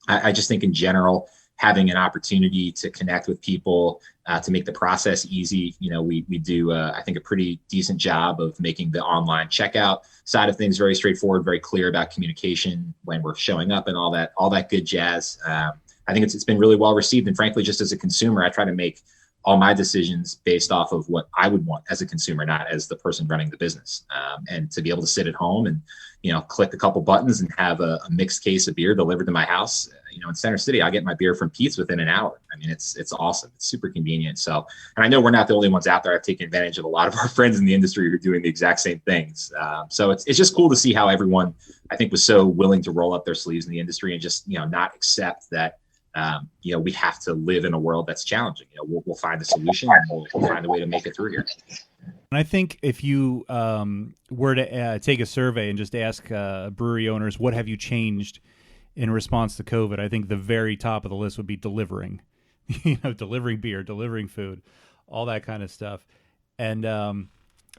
S7: I just think in general, having an opportunity to connect with people, to make the process easy. We do, I think, a pretty decent job of making the online checkout side of things very straightforward, very clear about communication when we're showing up and all that good jazz. I think it's been really well received. And frankly, just as a consumer, I try to make all my decisions based off of what I would want as a consumer, not as the person running the business. And to be able to sit at home and, click a couple buttons and have a mixed case of beer delivered to my house, in Center City, I'll get my beer from Pete's within an hour. I mean, it's awesome. It's super convenient. So, and I know we're not the only ones out there. I've taken advantage of a lot of our friends in the industry who are doing the exact same things. So it's just cool to see how everyone, I think, was so willing to roll up their sleeves in the industry and just, not accept that, we have to live in a world that's challenging. We'll find a solution and we'll find a way to make it through here.
S6: And I think if you were to take a survey and just ask brewery owners, what have you changed in response to COVID? I think the very top of the list would be delivering, delivering beer, delivering food, all that kind of stuff. And I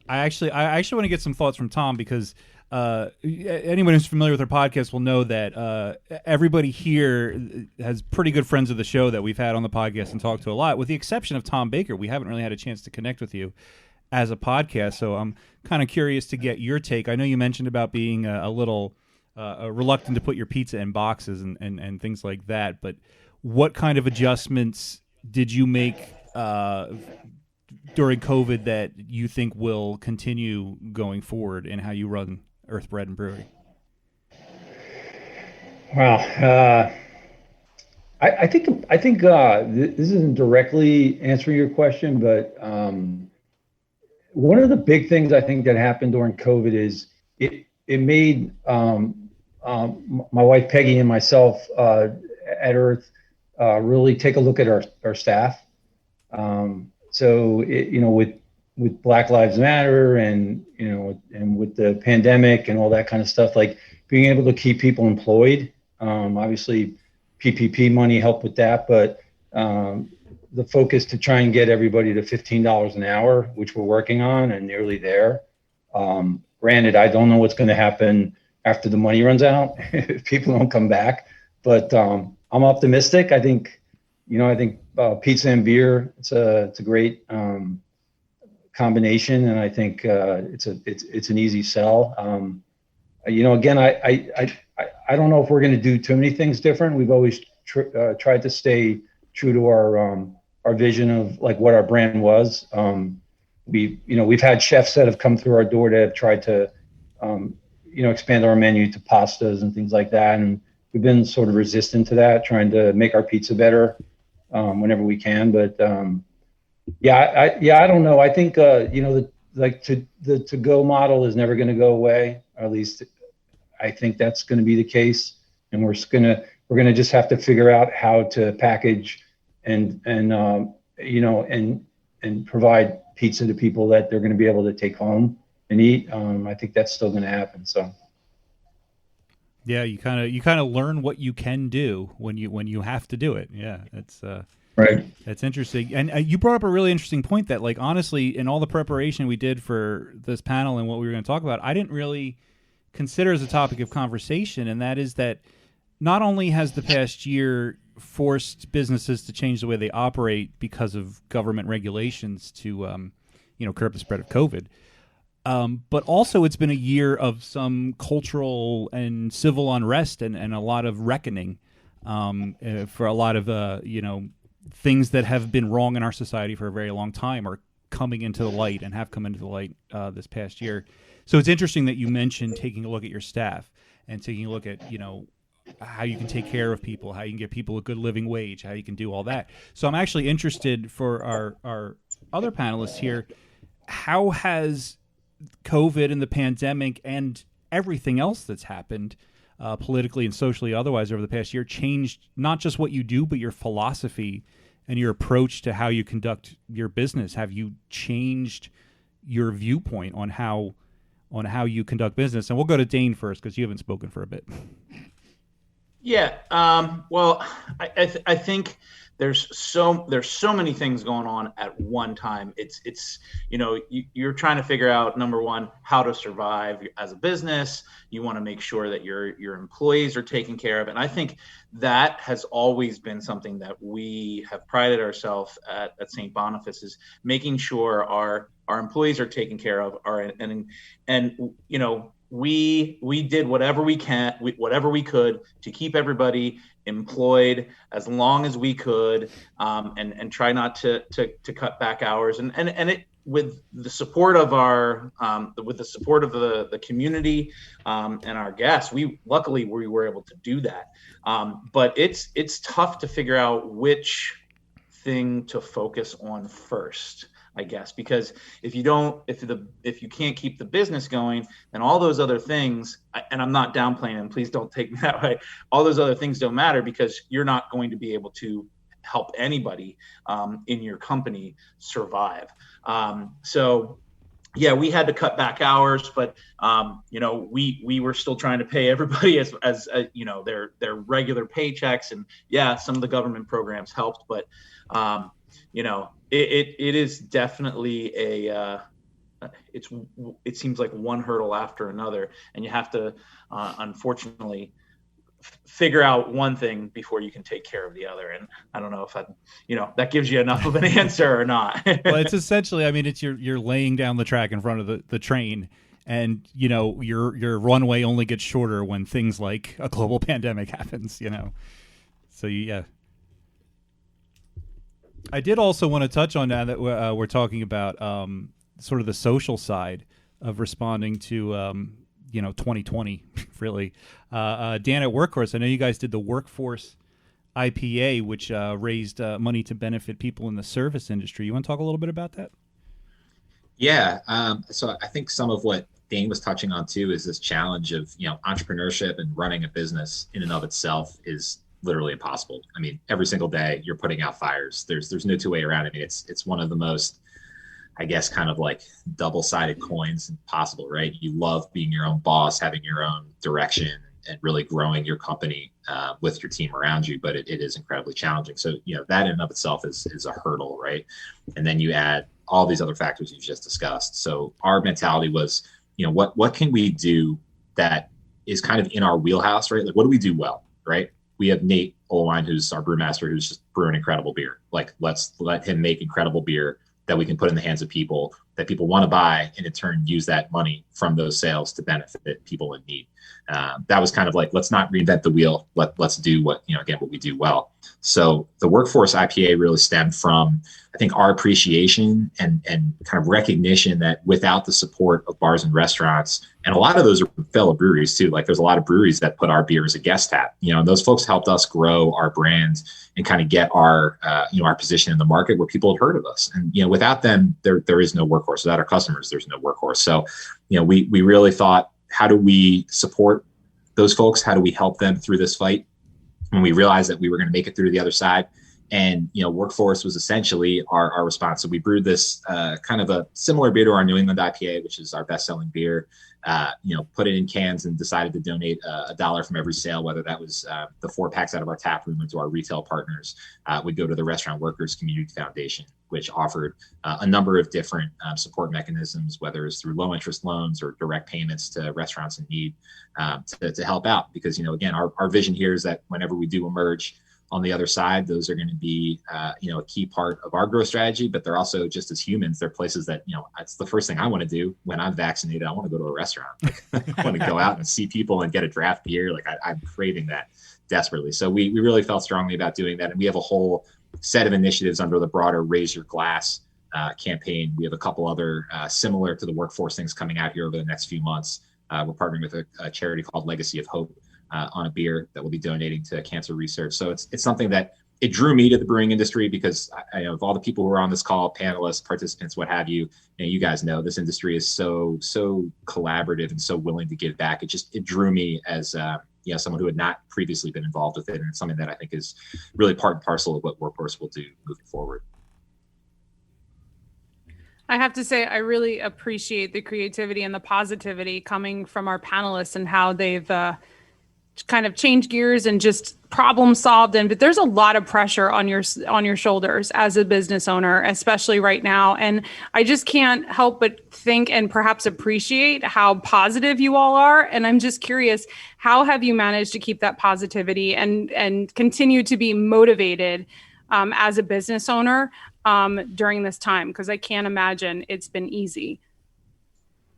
S6: actually want to get some thoughts from Tom, because anyone who's familiar with our podcast will know that everybody here has pretty good friends of the show that we've had on the podcast and talked to a lot, with the exception of Tom Baker. We haven't really had a chance to connect with you as a podcast, so I'm kind of curious to get your take. I know you mentioned about being a little reluctant to put your pizza in boxes and things like that, but what kind of adjustments did you make during COVID that you think will continue going forward in how you run Earth Bread and Brewery?
S9: Wow. I think this isn't directly answering your question, but one of the big things I think that happened during COVID is it made my wife Peggy and myself at Earth really take a look at our staff. So with Black Lives Matter and with the pandemic and all that kind of stuff, like being able to keep people employed. Obviously, PPP money helped with that, but the focus to try and get everybody to $15 an hour, which we're working on and nearly there. Granted, I don't know what's going to happen after the money runs out if people don't come back, but I'm optimistic. I think pizza and beer, it's a great kind combination, and I think it's an easy sell. Again, I don't know if we're going to do too many things different. We've always tried to stay true to our vision of like what our brand was. We've had chefs that have come through our door that have tried to expand our menu to pastas and things like that, and we've been sort of resistant to that, trying to make our pizza better whenever we can. But I don't know. I think the to-go model is never going to go away. Or at least I think that's going to be the case, and we're gonna just have to figure out how to package and provide pizza to people that they're going to be able to take home and eat. I think that's still going to happen. So.
S6: Yeah, you kind of learn what you can do when you have to do it. Yeah, it's
S9: right.
S6: That's interesting. And you brought up a really interesting point that, like, honestly, in all the preparation we did for this panel and what we were going to talk about, I didn't really consider as a topic of conversation, and that is that not only has the past year forced businesses to change the way they operate because of government regulations to curb the spread of COVID, but also it's been a year of some cultural and civil unrest and a lot of reckoning for a lot of things that have been wrong in our society for a very long time are coming into the light and have come into the light this past year. So it's interesting that you mentioned taking a look at your staff and taking a look at how you can take care of people, how you can get people a good living wage, how you can do all that. So I'm actually interested for our other panelists here, how has COVID and the pandemic and everything else that's happened politically and socially otherwise over the past year changed not just what you do, but your philosophy and your approach to how you conduct your business? Have you changed your viewpoint on how you conduct business? And we'll go to Dane first because you haven't spoken for a bit.
S8: Yeah. Well, I think there's so many things going on at one time. It's you're trying to figure out, number one, how to survive as a business. You want to make sure that your employees are taken care of. And I think that has always been something that we have prided ourselves at St. Boniface, is making sure our employees are taken care of. We did whatever we could to keep everybody employed as long as we could, and try not to cut back hours, and it with the support of the community and our guests. Luckily we were able to do that, but it's tough to figure out which thing to focus on first, I guess, because if you can't keep the business going, then all those other things, and I'm not downplaying them, please don't take me that way, all those other things don't matter, because you're not going to be able to help anybody in your company survive. So yeah, we had to cut back hours, but we were still trying to pay everybody as their regular paychecks, and yeah, some of the government programs helped, but it is definitely it seems like one hurdle after another, and you have to unfortunately figure out one thing before you can take care of the other. And I don't know if that gives you enough of an answer or not.
S6: Well, it's essentially, it's you're laying down the track in front of the train, and your runway only gets shorter when things like a global pandemic happens. So yeah. I did also want to touch on that we're talking about sort of the social side of responding to 2020, really. Dan at Workhorse, I know you guys did the Workforce IPA, which raised money to benefit people in the service industry. You want to talk a little bit about that?
S7: Yeah. So I think some of what Dane was touching on too is this challenge of entrepreneurship and running a business in and of itself is literally impossible. Every single day you're putting out fires. There's no two way around it. It's one of the most, I guess, kind of like double-sided coins possible, right? You love being your own boss, having your own direction, and really growing your company with your team around you, but it is incredibly challenging. So that in and of itself is a hurdle, right? And then you add all these other factors you've just discussed. So our mentality was, what can we do that is kind of in our wheelhouse, right? Like, what do we do well, right? We have Nate Oline, who's our brewmaster, who's just brewing incredible beer. Like, let's let him make incredible beer. that we can put in the hands of people that people want to buy, and in turn use that money from those sales to benefit people in need. That was kind of like, let's not reinvent the wheel. Let's do what we do well. So the Workforce IPA really stemmed from, I think, our appreciation and kind of recognition that without the support of bars and restaurants, and a lot of those are fellow breweries too. Like there's a lot of breweries that put our beer as a guest tap, and those folks helped us grow our brand and kind of get our, our position in the market where people had heard of us. And, without them, there is no Workhorse. Without our customers, there's no Workhorse. So, we really thought, how do we support those folks? How do we help them through this fight? When we realized that we were going to make it through to the other side. And, Workforce was essentially our response. So we brewed this kind of a similar beer to our New England IPA, which is our best-selling beer, put it in cans and decided to donate $1 from every sale, whether that was the 4-packs out of our tap room or to our retail partners. Would go to the Restaurant Workers Community Foundation, which offered a number of different support mechanisms, whether it's through low-interest loans or direct payments to restaurants in need to help out. Because, again, our vision here is that whenever we do emerge on the other side, those are going to be, a key part of our growth strategy, but they're also, just as humans, they're places that, it's the first thing I want to do when I'm vaccinated. I want to go to a restaurant. I want to go out and see people and get a draft beer. Like I'm craving that desperately. So we really felt strongly about doing that. And we have a whole set of initiatives under the broader Raise Your Glass campaign. We have a couple other similar to the Workforce things coming out here over the next few months. We're partnering with a charity called Legacy of Hope on a beer that we'll be donating to cancer research. So it's something that it drew me to the brewing industry because of all the people who are on this call, panelists, participants, what have you, you guys know this industry is so collaborative and so willing to give back. It drew me as someone who had not previously been involved with it, and it's something that I think is really part and parcel of what Workforce will do moving forward.
S1: I have to say, I really appreciate the creativity and the positivity coming from our panelists and how they've kind of changed gears and just problem solved. But there's a lot of pressure on your shoulders as a business owner, especially right now. And I just can't help but think and perhaps appreciate how positive you all are. And I'm just curious, how have you managed to keep that positivity and continue to be motivated as a business owner during this time? Because I can't imagine it's been easy.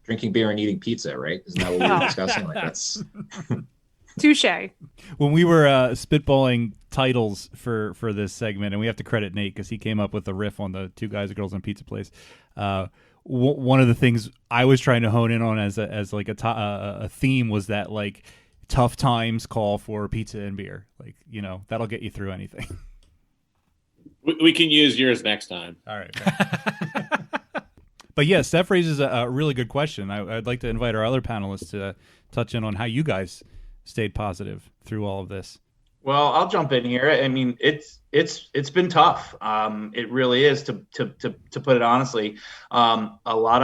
S7: Drinking beer and eating pizza, right? Isn't that what we were discussing? Like that's
S1: touche.
S6: When we were spitballing titles for this segment, and we have to credit Nate because he came up with the riff on the Two Guys and Girls on Pizza Place. One of the things I was trying to hone in on as a theme was that like tough times call for pizza and beer. Like, that'll get you through anything.
S5: We can use yours next time.
S6: All right. But yeah, Steph raises a really good question. I'd like to invite our other panelists to touch in on how you guys stayed positive through all of this.
S8: Well, I'll jump in here. I mean, it's been tough. It really is, to put it honestly. A lot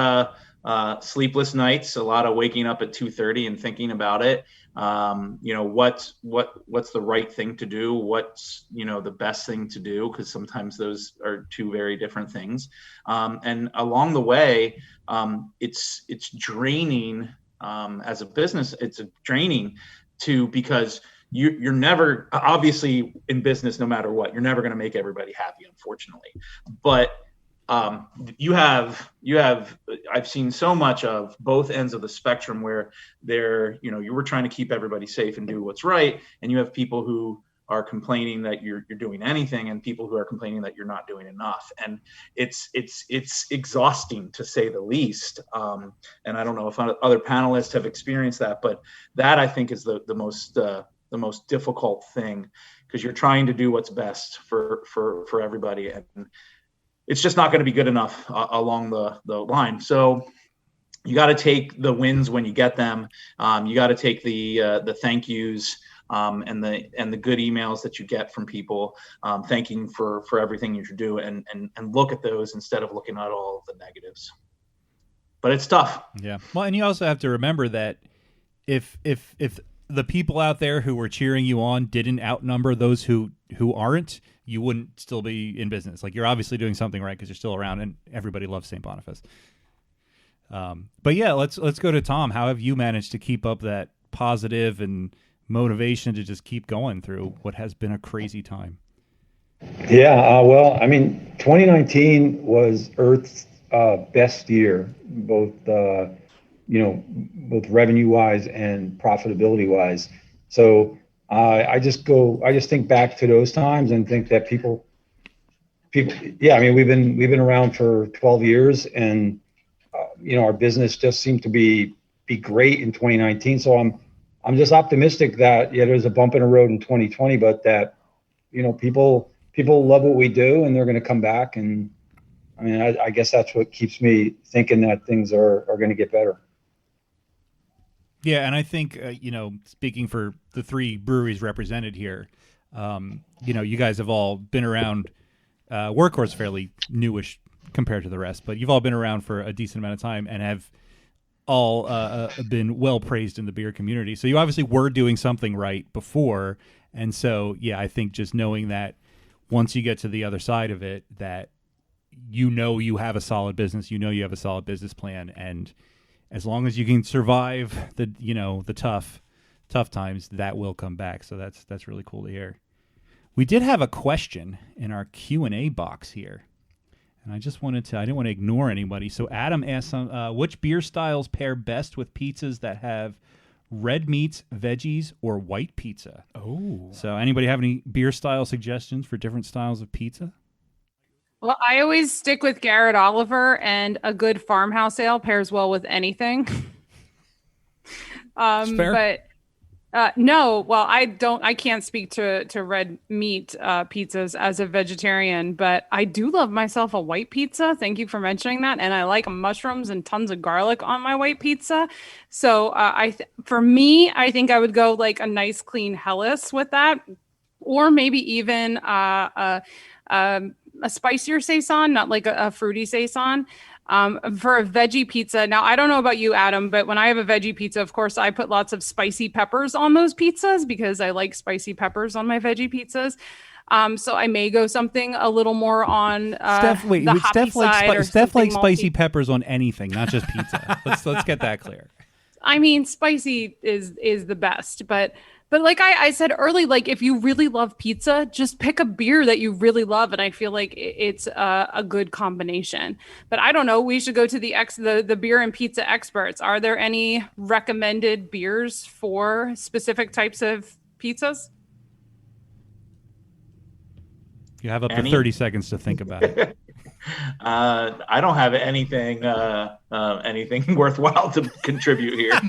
S8: of sleepless nights, a lot of waking up at 2:30 and thinking about it. What's the right thing to do? What's the best thing to do? Because sometimes those are two very different things. And along the way, it's draining as a business. It's draining because you're never, obviously in business, no matter what, you're never going to make everybody happy, unfortunately. But I've seen so much of both ends of the spectrum where you were trying to keep everybody safe and do what's right. And you have people who are complaining that you're doing anything, and people who are complaining that you're not doing enough. And it's exhausting, to say the least. And I don't know if other panelists have experienced that, but that I think is the most difficult thing, because you're trying to do what's best for everybody, and it's just not going to be good enough along the line. So you got to take the wins when you get them. You got to take the thank yous and the good emails that you get from people thanking for everything you do, and look at those instead of looking at all of the negatives. But it's tough.
S6: Yeah. Well, and you also have to remember that if the people out there who were cheering you on didn't outnumber those who aren't, you wouldn't still be in business. Like, you're obviously doing something right because you're still around, and everybody loves St. Boniface. But yeah, let's go to Tom. How have you managed to keep up that positive and motivation to just keep going through what has been a crazy time?
S9: Yeah, well, I mean, 2019 was Earth's best year, both both revenue wise and profitability wise. So I just think back to those times and think that people, yeah, I mean, we've been around for 12 years, and our business just seemed to be great in 2019. So I'm just optimistic that there's a bump in the road in 2020, but that people love what we do and they're going to come back. And I mean, I guess that's what keeps me thinking that things are going to get better.
S6: Yeah, and I think speaking for the three breweries represented here, you guys have all been around. Workhorse fairly newish compared to the rest, but you've all been around for a decent amount of time and have all been well praised in the beer community. So you obviously were doing something right before, and so yeah, I think just knowing that once you get to the other side of it, that you have a solid business, you have a solid business plan, and as long as you can survive the tough times, that will come back. So that's really cool to hear. We did have a question in our Q&A box here, and I didn't want to ignore anybody. So Adam asked, which beer styles pair best with pizzas that have red meats, veggies, or white pizza?
S3: Oh.
S6: So anybody have any beer style suggestions for different styles of pizza?
S1: Well, I always stick with Garrett Oliver, and a good farmhouse ale pairs well with anything.
S3: Fair.
S1: But no, well, I can't speak to red meat pizzas as a vegetarian, but I do love myself a white pizza. Thank you for mentioning that. And I like mushrooms and tons of garlic on my white pizza. So for me, I think I would go like a nice clean Helles with that, or maybe even a spicier saison, not like a fruity saison. For a veggie pizza. Now, I don't know about you, Adam, but when I have a veggie pizza, of course, I put lots of spicy peppers on those pizzas because I like spicy peppers on my veggie pizzas. So I may go something a little more on the hoppy side.
S6: Steph likes spicy peppers on anything, not just pizza. let's get that clear.
S1: I mean, spicy is the best, but like I said early, like if you really love pizza, just pick a beer that you really love, and I feel like it's a good combination. But I don't know. We should go to the beer and pizza experts. Are there any recommended beers for specific types of pizzas?
S6: You have up to 30 seconds to think about it.
S8: I don't have anything worthwhile to contribute here.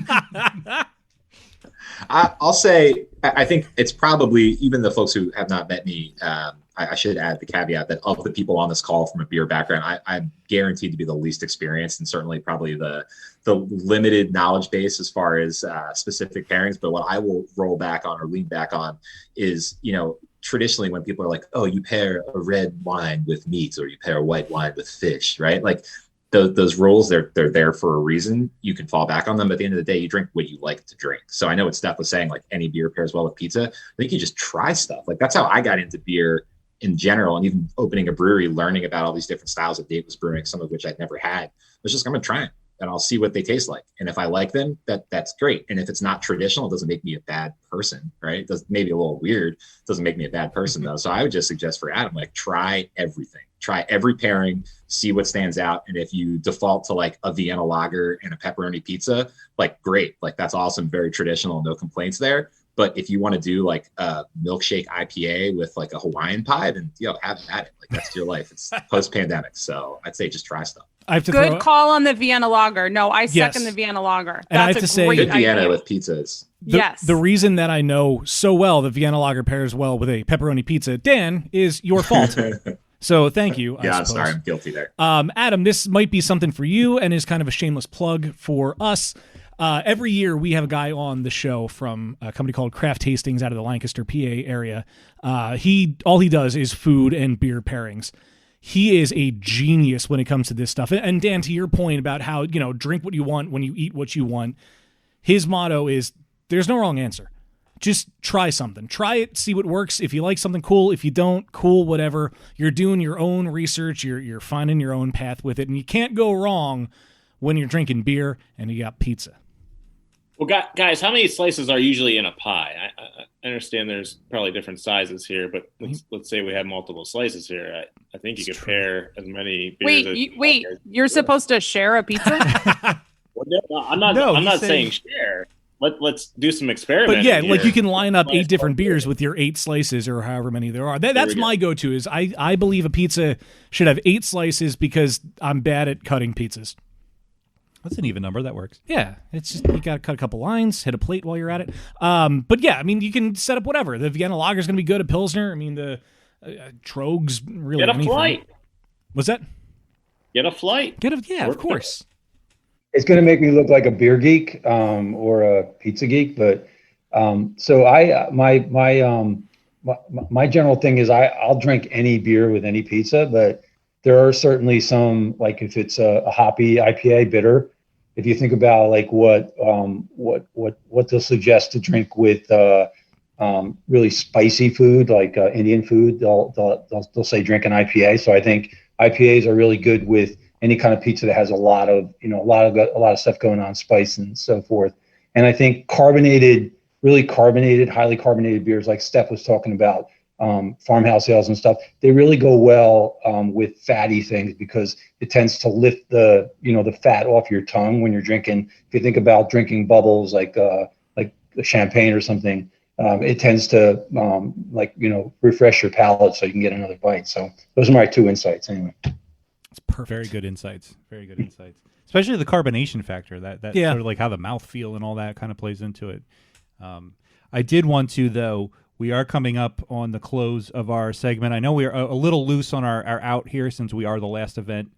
S7: I'll say, I think it's probably, even the folks who have not met me, I should add the caveat that of the people on this call from a beer background, I'm guaranteed to be the least experienced and certainly probably the limited knowledge base as far as specific pairings. But what I will roll back on or lean back on is, traditionally when people are like, oh, you pair a red wine with meat or you pair a white wine with fish, right? Like those rules, they're there for a reason. You can fall back on them, but at the end of the day, you drink what you like to drink. So I know what Steph was saying, like any beer pairs well with pizza. I think you just try stuff. Like that's how I got into beer in general, and even opening a brewery, learning about all these different styles that Dave was brewing, some of which I'd never had. I was just, I'm going to try them and I'll see what they taste like. And if I like them, that's great. And if it's not traditional, it doesn't make me a bad person, right? It does, maybe a little weird. It doesn't make me a bad person though. So I would just suggest for Adam, like try everything. Try every pairing, see what stands out. And if you default to like a Vienna lager and a pepperoni pizza, like great, like that's awesome. Very traditional, no complaints there. But if you want to do like a milkshake IPA with like a Hawaiian pie, then have at it. Like that's your life. It's post-pandemic. So I'd say just try stuff.
S1: Good call on the Vienna lager. No, I second the Vienna lager.
S3: And I have to say,
S7: good Vienna with pizzas.
S1: Yes.
S3: The reason that I know so well that Vienna lager pairs well with a pepperoni pizza, Dan, is your fault. So thank you.
S7: Yeah, I'm sorry. I'm guilty there.
S3: Adam, this might be something for you and is kind of a shameless plug for us. Every year we have a guy on the show from a company called Craft Tastings out of the Lancaster, PA area. All he does is food and beer pairings. He is a genius when it comes to this stuff. And Dan, to your point about how, drink what you want when you eat what you want, his motto is there's no wrong answer. Just try something. Try it, see what works. If you like something, cool. If you don't, cool, whatever. You're doing your own research. You're finding your own path with it. And you can't go wrong when you're drinking beer and you got pizza.
S5: Well, guys, how many slices are usually in a pie? I understand there's probably different sizes here, but let's say we have multiple slices here. I think you could pair as many beers.
S1: Wait, you're supposed to share a pizza?
S5: Well, no, I'm not saying share. Let's do some experimenting.
S3: But yeah,
S5: here.
S3: like you can line up 8 different beers with your 8 slices or however many there are. That's my go-to. Is I believe a pizza should have 8 slices because I'm bad at cutting pizzas.
S6: That's an even number. That works.
S3: Yeah, it's just you got to cut a couple lines, hit a plate while you're at it. But yeah, I mean, you can set up whatever. The Vienna Lager is going to be good. A Pilsner. I mean, the Trogs really.
S5: Get a
S3: anything.
S5: flight.
S3: What's that?
S5: Get a flight.
S3: Of course.
S9: It's going to make me look like a beer geek or a pizza geek, but so my general thing is I'll drink any beer with any pizza, but there are certainly some, like if it's a hoppy IPA bitter, if you think about like what they'll suggest to drink with really spicy food like Indian food, they'll say drink an IPA. So I think IPAs are really good with any kind of pizza that has a lot of stuff going on, spice and so forth. And I think really carbonated, highly carbonated beers like Steph was talking about, farmhouse ales and stuff, they really go well with fatty things because it tends to lift the fat off your tongue when you're drinking. If you think about drinking bubbles like champagne or something, it tends to refresh your palate so you can get another bite. So those are my 2 insights anyway.
S6: It's perfect. Very good insights. Especially the carbonation factor. That's sort of like how the mouthfeel and all that kind of plays into it. I did want to, though. We are coming up on the close of our segment. I know we are a little loose on our out here since we are the last event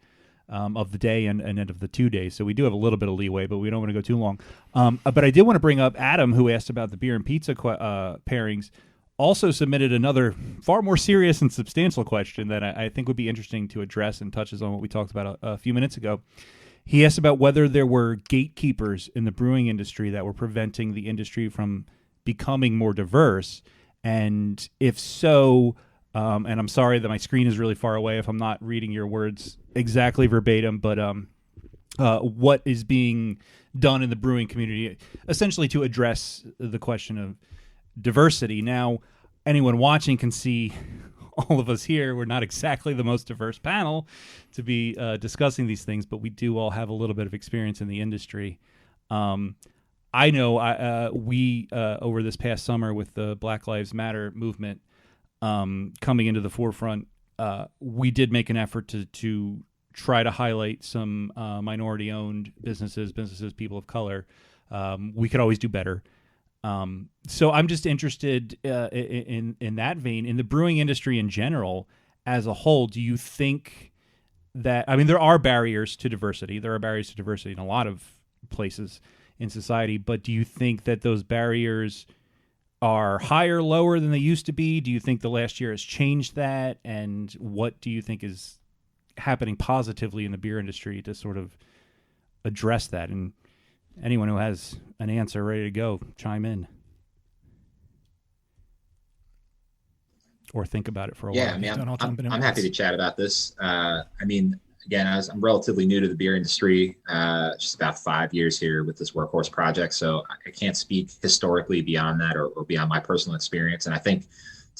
S6: of the day and end of the 2 days. So we do have a little bit of leeway, but we don't want to go too long. But I did want to bring up Adam, who asked about the beer and pizza pairings, also submitted another far more serious and substantial question that I think would be interesting to address and touches on what we talked about a few minutes ago. He asked about whether there were gatekeepers in the brewing industry that were preventing the industry from becoming more diverse. And if so, and I'm sorry that my screen is really far away if I'm not reading your words exactly verbatim, but what is being done in the brewing community essentially to address the question of diversity. Now, anyone watching can see all of us here. We're not exactly the most diverse panel to be discussing these things, but we do all have a little bit of experience in the industry. I know we over this past summer with the Black Lives Matter movement coming into the forefront, we did make an effort to try to highlight some minority-owned businesses, people of color. We could always do better. So I'm just interested in that vein, in the brewing industry in general as a whole. Do you think that, I mean, there are barriers to diversity. There are barriers to diversity in a lot of places in society, but do you think that those barriers are higher, lower than they used to be? Do you think the last year has changed that? And what do you think is happening positively in the beer industry to sort of address that? And anyone who has an answer ready to go, chime in. Or think about it for a while.
S7: Yeah, I mean, I'm happy to chat about this. I mean, again, I'm relatively new to the beer industry, just about 5 years here with this Workhorse project. So I can't speak historically beyond that or beyond my personal experience. And I think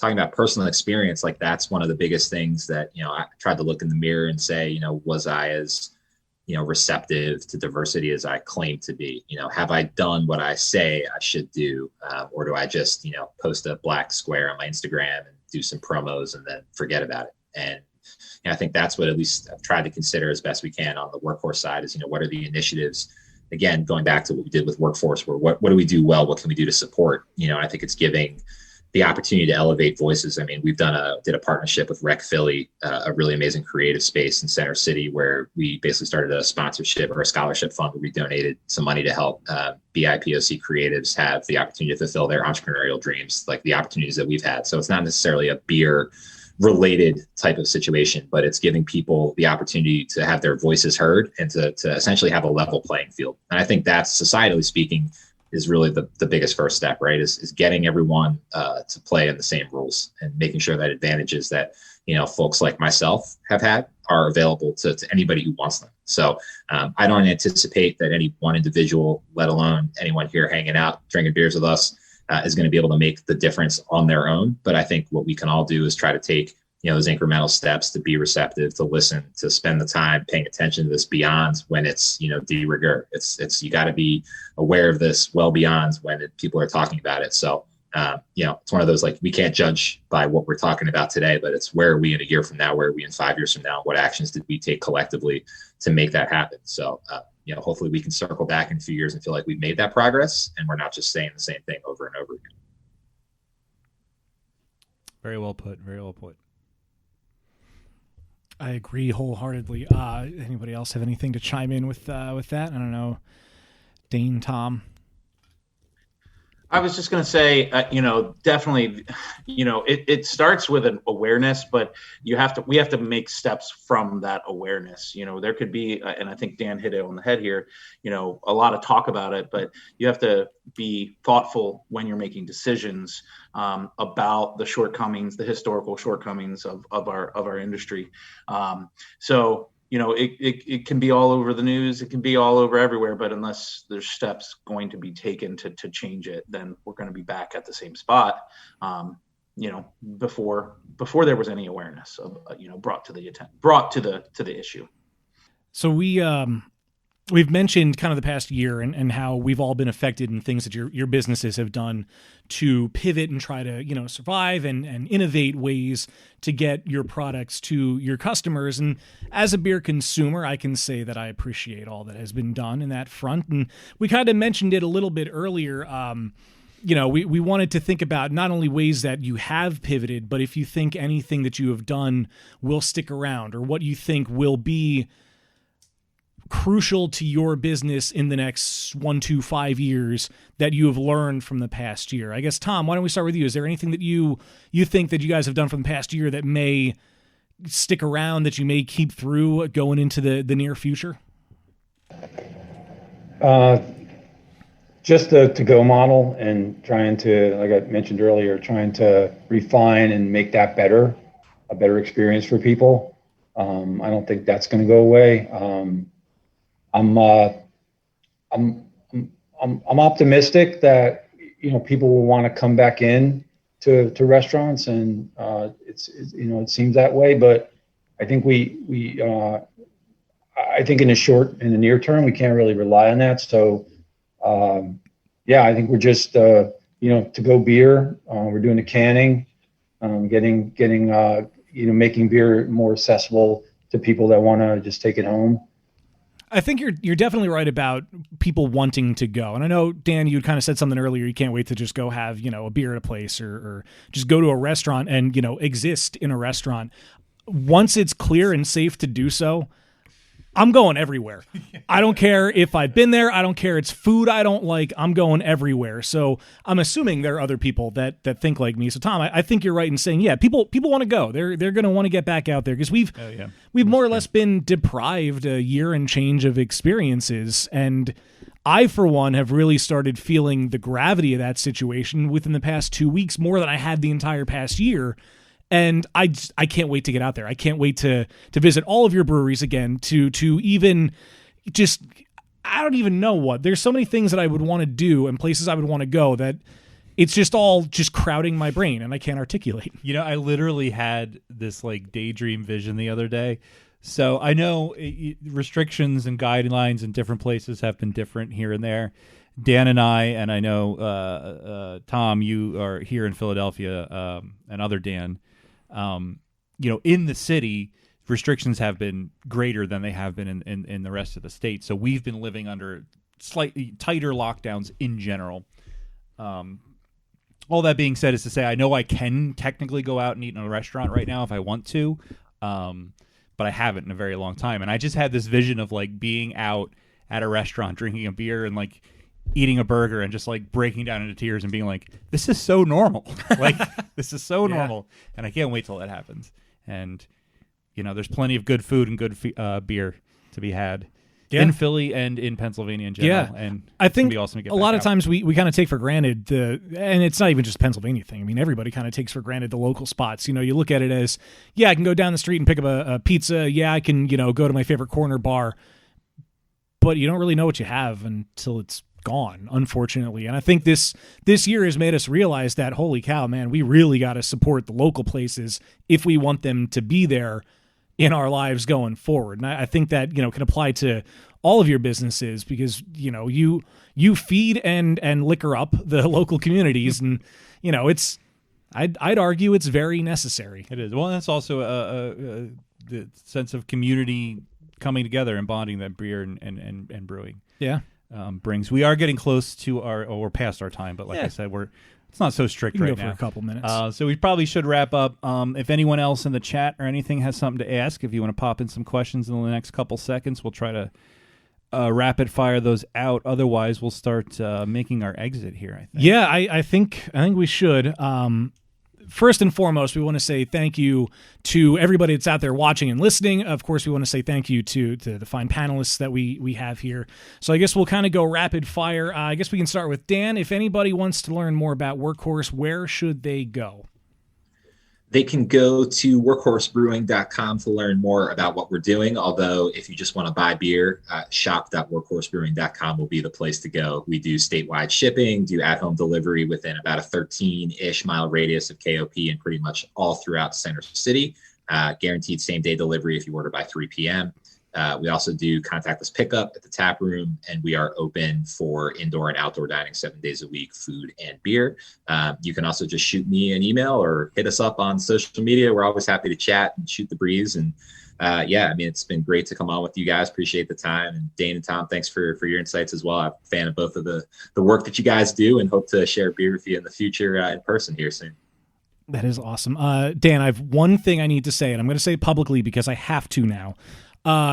S7: talking about personal experience, like that's one of the biggest things that, I tried to look in the mirror and say, was I as, receptive to diversity as I claim to be? Have I done what I say I should do? Or do I just, post a black square on my Instagram and do some promos and then forget about it? And I think that's what at least I've tried to consider as best we can on the Workhorse side is, what are the initiatives? Again, going back to what we did with Workforce, where what do we do well? What can we do to support? I think it's giving the opportunity to elevate voices. I mean, we've did a partnership with Rec Philly, a really amazing creative space in Center City, where we basically started a sponsorship or a scholarship fund where we donated some money to help BIPOC creatives have the opportunity to fulfill their entrepreneurial dreams, like the opportunities that we've had. So it's not necessarily a beer related type of situation, but it's giving people the opportunity to have their voices heard and to essentially have a level playing field. And I think that's, societally speaking, is really the biggest first step, right? Is getting everyone to play in the same rules and making sure that advantages that, folks like myself have had are available to anybody who wants them. So I don't anticipate that any one individual, let alone anyone here hanging out, drinking beers with us, is going to be able to make the difference on their own. But I think what we can all do is try to take, those incremental steps to be receptive, to listen, to spend the time paying attention to this beyond when it's, de rigueur. It's you got to be aware of this well beyond when people are talking about it. So, it's one of those, like, we can't judge by what we're talking about today, but it's where are we in a year from now? Where are we in 5 years from now? What actions did we take collectively to make that happen? So, hopefully we can circle back in a few years and feel like we've made that progress and we're not just saying the same thing over and over again.
S6: Very well put. Very well put.
S3: I agree wholeheartedly. Anybody else have anything to chime in with that? I don't know. Dane, Tom.
S8: I was just going to say, definitely, it starts with an awareness, but we have to make steps from that awareness. There could be, and I think Dan hit it on the head here, a lot of talk about it, but you have to be thoughtful when you're making decisions about the shortcomings, the historical shortcomings of our industry. It can be all over the news. It can be all over everywhere. But unless there's steps going to be taken to change it, then we're going to be back at the same spot. Before there was any awareness of brought to the issue.
S3: So we've mentioned kind of the past year and how we've all been affected and things that your businesses have done to pivot and try to, survive and innovate ways to get your products to your customers. And as a beer consumer, I can say that I appreciate all that has been done in that front. And we kind of mentioned it a little bit earlier. We wanted to think about not only ways that you have pivoted, but if you think anything that you have done will stick around or what you think will be crucial to your business in the next 1 to 5 years that you have learned from the past year. I guess, Tom, why don't we start with you? Is there anything that you think that you guys have done from the past year that may stick around, that you may keep through going into the near future?
S9: Just the to-go model and trying to, like I mentioned earlier, trying to refine and make that a better experience for people. I don't think that's going to go away. I'm optimistic that people will want to come back in to restaurants, and it seems that way. But I think I think in the near term we can't really rely on that. So I think we're just to go beer. We're doing the canning, getting making beer more accessible to people that want to just take it home.
S3: I think you're definitely right about people wanting to go. And I know, Dan, you kind of said something earlier. You can't wait to just go have, a beer at a place or just go to a restaurant and, exist in a restaurant. Once it's clear and safe to do so, I'm going everywhere. I don't care if I've been there. I don't care it's food I don't like. I'm going everywhere. So I'm assuming there are other people that think like me. So Tom, I think you're right in saying, people want to go. They're going to want to get back out there because we've more or less been deprived a year and change of experiences. And I, for one, have really started feeling the gravity of that situation within the past 2 weeks more than I had the entire past year. And I can't wait to get out there. I can't wait to visit all of your breweries again, to even just, I don't even know what. There's so many things that I would want to do and places I would want to go that it's just all just crowding my brain and I can't articulate.
S6: I literally had this daydream vision the other day. So I know restrictions and guidelines in different places have been different here and there. Dan and I know, Tom, you are here in Philadelphia, and other Dan, in the city, restrictions have been greater than they have been in the rest of the state. So we've been living under slightly tighter lockdowns in general. All that being said is to say, I know I can technically go out and eat in a restaurant right now if I want to, but I haven't in a very long time. And I just had this vision of being out at a restaurant, drinking a beer and eating a burger and just breaking down into tears and being like, this is so normal. This is so normal. And I can't wait till that happens. And, there's plenty of good food and good beer to be had in Philly and in Pennsylvania in general.
S3: Yeah.
S6: And
S3: I think
S6: be awesome to get
S3: a lot
S6: back
S3: of times we kind of take for granted and it's not even just a Pennsylvania thing. I mean, everybody kind of takes for granted the local spots. You know, you look at it as, I can go down the street and pick up a pizza. Yeah, I can, go to my favorite corner bar. But you don't really know what you have until it's gone, unfortunately. And I think this year has made us realize that, holy cow, man, we really got to support the local places if we want them to be there in our lives going forward. And I think that, can apply to all of your businesses because, you feed and liquor up the local communities. And, I'd argue it's very necessary.
S6: It is. Well, that's also the sense of community coming together and bonding that beer and brewing brings. We are getting close to we're past our time, but like I said, it's not so strict right now.
S3: For a couple minutes.
S6: So we probably should wrap up. If anyone else in the chat or anything has something to ask, if you want to pop in some questions in the next couple seconds, we'll try to rapid fire those out. Otherwise, we'll start making our exit here, I think.
S3: Yeah, I think we should. First and foremost, we want to say thank you to everybody that's out there watching and listening. Of course, we want to say thank you to the fine panelists that we have here. So I guess we'll kind of go rapid fire. I guess we can start with Dan. If anybody wants to learn more about Workhorse, where should they go?
S7: They can go to workhorsebrewing.com to learn more about what we're doing. Although if you just want to buy beer, shop.workhorsebrewing.com will be the place to go. We do statewide shipping, do at-home delivery within about a 13-ish mile radius of KOP and pretty much all throughout Center City. Guaranteed same-day delivery if you order by 3 p.m. We also do contactless pickup at the tap room, and we are open for indoor and outdoor dining 7 days a week, food and beer. You can also just shoot me an email or hit us up on social media. We're always happy to chat and shoot the breeze. And it's been great to come on with you guys. Appreciate the time. And Dane and Tom, thanks for your insights as well. I'm a fan of both of the work that you guys do and hope to share beer with you in the future in person here soon.
S3: That is awesome. Dan, I have one thing I need to say, and I'm going to say it publicly because I have to now.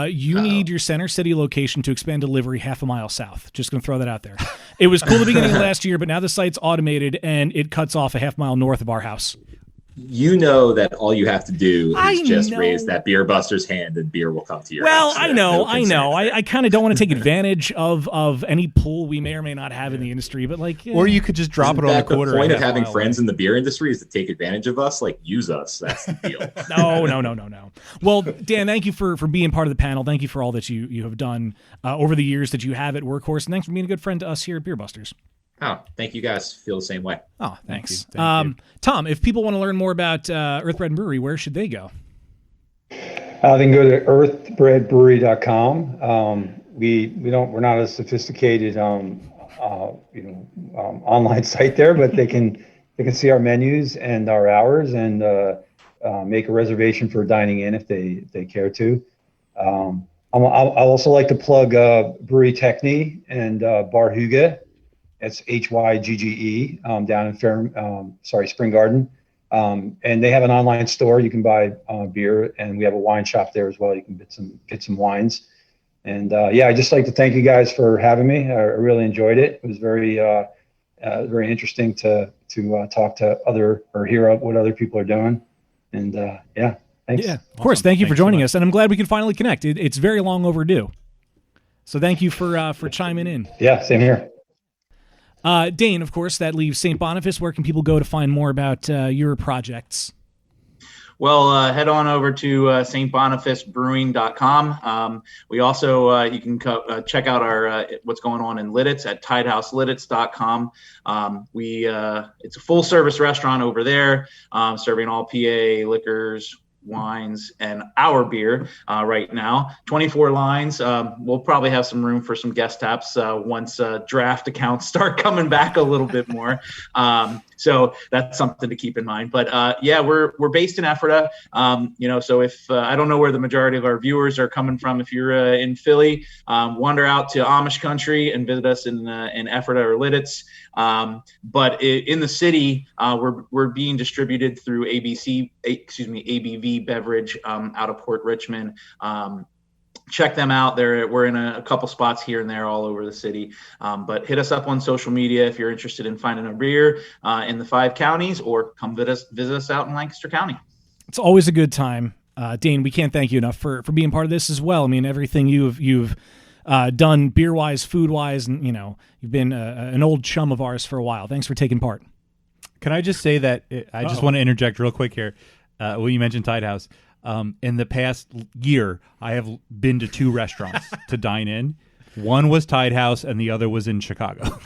S3: You need your Center City location to expand delivery half a mile south. Just going to throw that out there. It was cool at the beginning of last year, but now the site's automated and it cuts off a half mile north of our house.
S7: You know that all you have to do is raise that Beer Buster's hand and beer will come to your house.
S3: I know. I kind of don't want to take advantage of any pull we may or may not have in the industry, but
S6: or you could just drop it on the quarter.
S7: The point of having friends in the beer industry is to take advantage of us, use us. That's the deal.
S3: No. Well, Dan, thank you for being part of the panel. Thank you for all that you have done over the years that you have at Workhorse, and thanks for being a good friend to us here at Beer Busters.
S7: Oh, thank you guys. Feel the same way.
S3: Oh, thanks. Thank you. Tom, if people want to learn more about Earthbread Brewery, where should they go?
S9: They can go to earthbreadbrewery.com. We're not a sophisticated online site there, but they can see our menus and our hours and make a reservation for dining in if they care to. I'll also like to plug Brewery Techni and Bar Hygge. It's Hygge down in Spring Garden. And they have an online store. You can buy beer, and we have a wine shop there as well. You can get some wines. And I'd just like to thank you guys for having me. I really enjoyed it. It was very interesting to talk to hear what other people are doing. And thanks.
S3: Yeah, of course. Thank you for joining us, and I'm glad we could finally connect. It's very long overdue. So thank you for chiming in.
S9: Yeah, same here.
S3: Dane, of course, that leaves St. Boniface. Where can people go to find more about your projects?
S8: Well, head on over to stbonifacbrewing.com. We also, you can check out our what's going on in Lidditz at tidehouseliditz.com. It's a full-service restaurant over there, serving all PA liquors, wines, and our beer right now. 24 lines. We'll probably have some room for some guest taps once draft accounts start coming back a little bit more. So that's something to keep in mind. But we're based in Ephrata. So if I don't know where the majority of our viewers are coming from, if you're in Philly, wander out to Amish country and visit us in Ephrata or Lidditz. But in the city, we're being distributed through ABV Beverage out of Port Richmond. Check them out. We're in a couple spots here and there all over the city. But hit us up on social media if you're interested in finding a beer in the 5 counties, or come visit us out in Lancaster County.
S3: It's always a good time. Dane, we can't thank you enough for being part of this as well. I mean, everything you've done beer-wise, food-wise, and, you've been an old chum of ours for a while. Thanks for taking part.
S6: Can I just say that I just want to interject real quick here when you mentioned Tide House. In the past year, I have been to 2 restaurants to dine in. One was Tide House, and the other was in Chicago.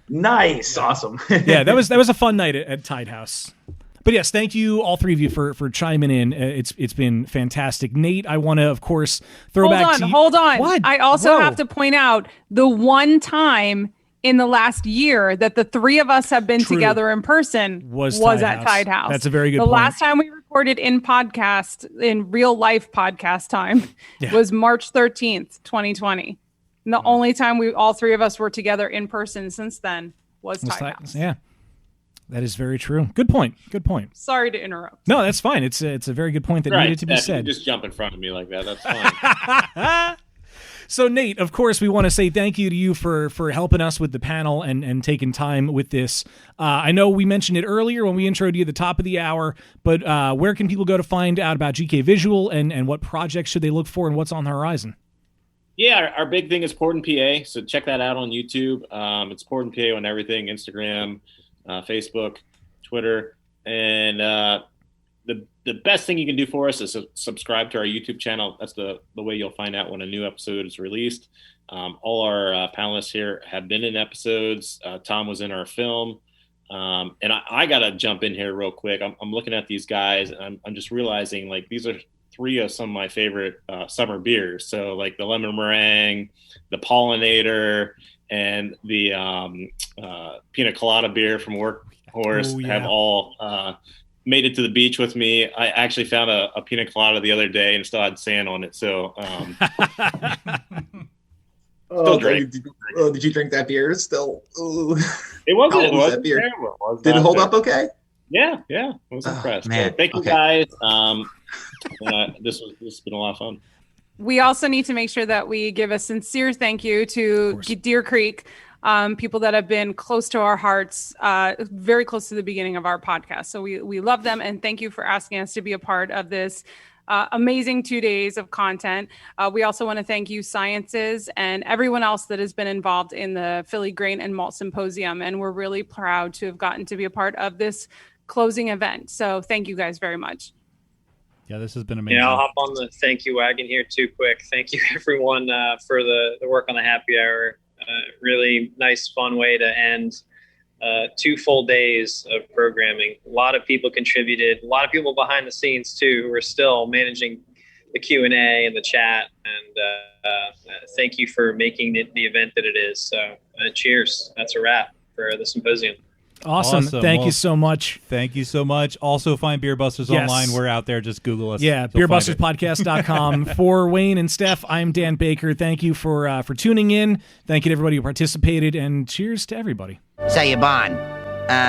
S8: Nice, awesome.
S3: Yeah, that was a fun night at Tide House. But yes, thank you, all 3 of you, for chiming in. It's been fantastic. Nate, I want to, of course, throw back to you.
S1: Hold on.
S3: What?
S1: I also have to point out the one time in the last year that the 3 of us have been together in person was at Tide House.
S3: That's a very good point.
S1: The last time we recorded in real life podcast time was March 13th, 2020. And the only time all 3 of us were together in person since then was Tide House.
S3: Yeah. That is very true. Good point.
S1: Sorry to interrupt.
S3: No, that's fine. It's a very good point that needed to be said.
S5: You just jump in front of me like that. That's fine.
S3: So, Nate, of course, we want to say thank you to you for helping us with the panel and taking time with this. I know we mentioned it earlier when we introed you at the top of the hour, but where can people go to find out about GK Visual and what projects should they look for and what's on the horizon?
S5: Yeah, our big thing is Port PA, so check that out on YouTube. It's Port PA on everything, Instagram, Facebook, Twitter, and the best thing you can do for us is subscribe to our YouTube channel. That's the way you'll find out when a new episode is released. All our panelists here have been in episodes. Tom was in our film. And I got to jump in here real quick. I'm looking at these guys, and I'm just realizing, like, these are 3 of some of my favorite summer beers. So, like, the Lemon Meringue, the Pollinator, and the Pina Colada beer from Workhorse have all made it to the beach with me. I actually found a Pina Colada the other day and still had sand on it. So,
S7: did you drink that beer? Still,
S5: it wasn't terrible.
S7: Did it hold up okay?
S5: Yeah, I was impressed.
S7: Man.
S5: So thank you guys. This has been a lot of fun.
S1: We also need to make sure that we give a sincere thank you to Deer Creek, people that have been close to our hearts, very close to the beginning of our podcast. So we love them, and thank you for asking us to be a part of this amazing 2 days of content. We also want to thank you, Sciences, and everyone else that has been involved in the Philly Grain and Malt Symposium, and we're really proud to have gotten to be a part of this closing event. So thank you guys very much.
S6: Yeah, this has been amazing.
S11: Yeah, I'll hop on the thank you wagon here too quick. Thank you, everyone, for the work on the happy hour. Really nice, fun way to end 2 full days of programming. A lot of people contributed. A lot of people behind the scenes too, who are still managing the Q&A and the chat. And thank you for making it the event that it is. So cheers. That's a wrap for the symposium.
S3: Awesome. Thank you so much.
S6: Thank you so much. Also find Beer Busters online. We're out there. Just Google us.
S3: Yeah, beerbusterspodcast.com. For Wayne and Steph, I'm Dan Baker. Thank you for tuning in. Thank you to everybody who participated, and cheers to everybody.
S12: Say, Yvonne,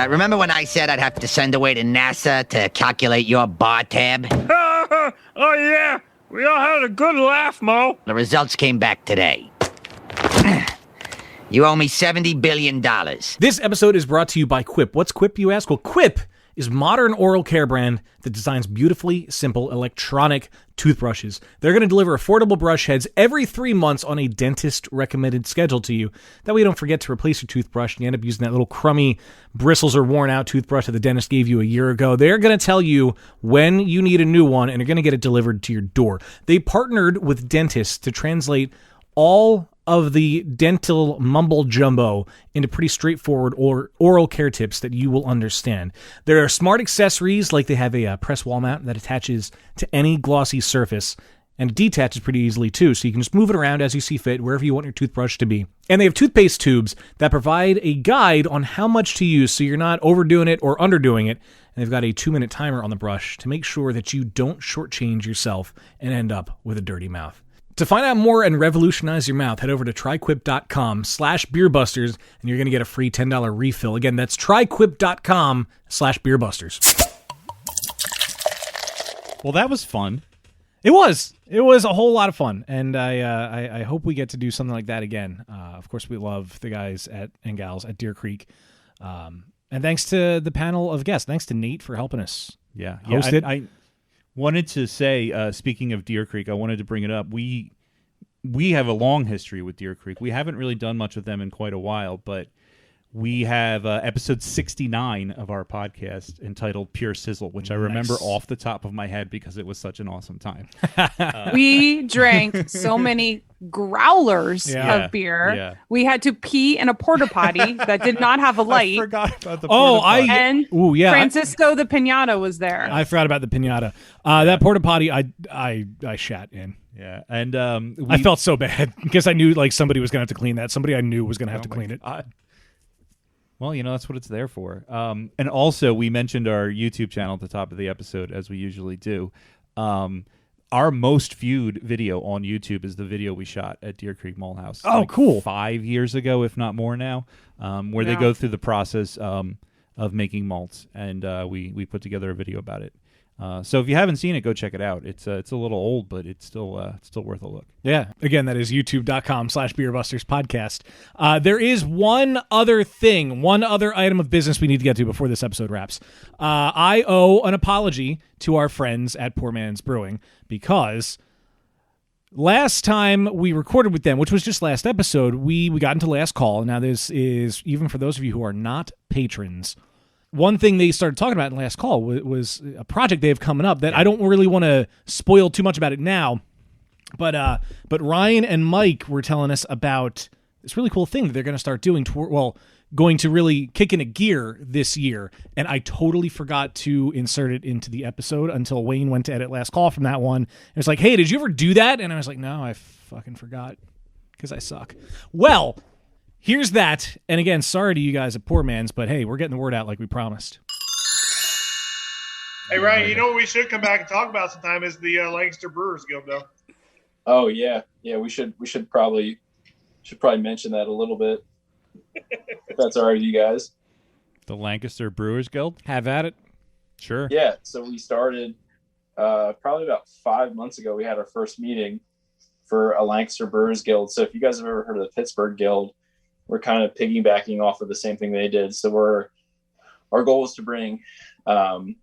S12: remember when I said I'd have to send away to NASA to calculate your bar tab?
S2: Oh, yeah. We all had a good laugh, Mo.
S12: The results came back today. You owe me $70 billion.
S3: This episode is brought to you by Quip. What's Quip, you ask? Well, Quip is modern oral care brand that designs beautifully simple electronic toothbrushes. They're going to deliver affordable brush heads every 3 months on a dentist-recommended schedule to you. That way you don't forget to replace your toothbrush and you end up using that little crummy, bristles or worn-out toothbrush that the dentist gave you a year ago. They're going to tell you when you need a new one, and they're going to get it delivered to your door. They partnered with dentists to translate all of the dental mumble jumbo into pretty straightforward oral care tips that you will understand. There are smart accessories, like they have a press wall mount that attaches to any glossy surface and detaches pretty easily too, so you can just move it around as you see fit, wherever you want your toothbrush to be. And they have toothpaste tubes that provide a guide on how much to use, so you're not overdoing it or underdoing it. And they've got a 2-minute timer on the brush to make sure that you don't shortchange yourself and end up with a dirty mouth. To find out more and revolutionize your mouth, head over to tryquip.com/beerbusters, and you're going to get a free $10 refill. Again, that's tryquip.com/beerbusters.
S6: Well, that was fun.
S3: It was a whole lot of fun, and I hope we get to do something like that again. Of course, we love the guys and gals at Deer Creek. And thanks to the panel of guests. Thanks to Nate for helping us host it.
S6: I wanted to say, speaking of Deer Creek, I wanted to bring it up. We we have a long history with Deer Creek. We haven't really done much with them in quite a while, but we have episode 69 of our podcast entitled Pure Sizzle, which I remember off the top of my head because it was such an awesome time.
S1: We drank so many growlers of beer.
S6: Yeah.
S1: We had to pee in a porta potty that did not have a light.
S6: I forgot about the
S1: And Francisco the Piñata was there.
S3: I forgot about the piñata. That porta potty, I shat in.
S6: Yeah, and
S3: I felt so bad because I knew like somebody was going to have to clean that. Somebody I knew was going to have to clean it.
S6: Well, that's what it's there for. And also, we mentioned our YouTube channel at the top of the episode, as we usually do. Our most viewed video on YouTube is the video we shot at Deer Creek Malt House.
S3: Oh, cool.
S6: 5 years ago, if not more now, where they go through the process of making malts, and we put together a video about it. So if you haven't seen it, go check it out. It's a little old, but it's still worth a look.
S3: Yeah. Again, that is youtube.com/beerbusters podcast. There is one other item of business we need to get to before this episode wraps. I owe an apology to our friends at Poor Man's Brewing because last time we recorded with them, which was just last episode, we got into last call. Now this is, even for those of you who are not patrons, one thing they started talking about in last call was a project they have coming up that I don't really want to spoil too much about it now. But Ryan and Mike were telling us about this really cool thing that they're going to start doing. Going to really kick into gear this year. And I totally forgot to insert it into the episode until Wayne went to edit last call from that one. And it's like, hey, did you ever do that? And I was like, no, I fucking forgot because I suck. Well, here's that. And again, sorry to you guys at Poor Man's, but hey, we're getting the word out like we promised.
S13: Hey, Ryan, you know what we should come back and talk about sometime is the Lancaster Brewers Guild, though.
S14: Oh, yeah. Yeah, we should probably mention that a little bit. If that's all right with you guys.
S6: The Lancaster Brewers Guild?
S3: Have at it.
S6: Sure.
S14: Yeah, so we started probably about 5 months ago. We had our first meeting for a Lancaster Brewers Guild. So if you guys have ever heard of the Pittsburgh Guild, we're kind of piggybacking off of the same thing they did. So our goal is to bring kind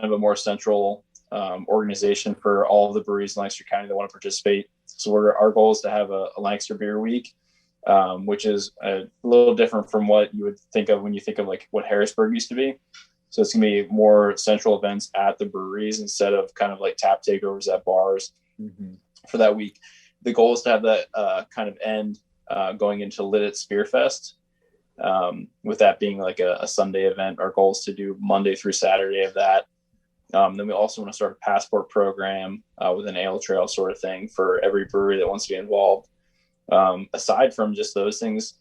S14: of a more central organization for all of the breweries in Lancaster County that want to participate. So our goal is to have a Lancaster Beer Week, which is a little different from what you would think of when you think of like what Harrisburg used to be. So it's going to be more central events at the breweries instead of kind of like tap takeovers at bars for that week. The goal is to have that kind of end going into Lit It Spearfest, with that being like a Sunday event. Our goal is to do Monday through Saturday of that. Then we also want to start a passport program with an ale trail sort of thing for every brewery that wants to be involved. Aside from just those things,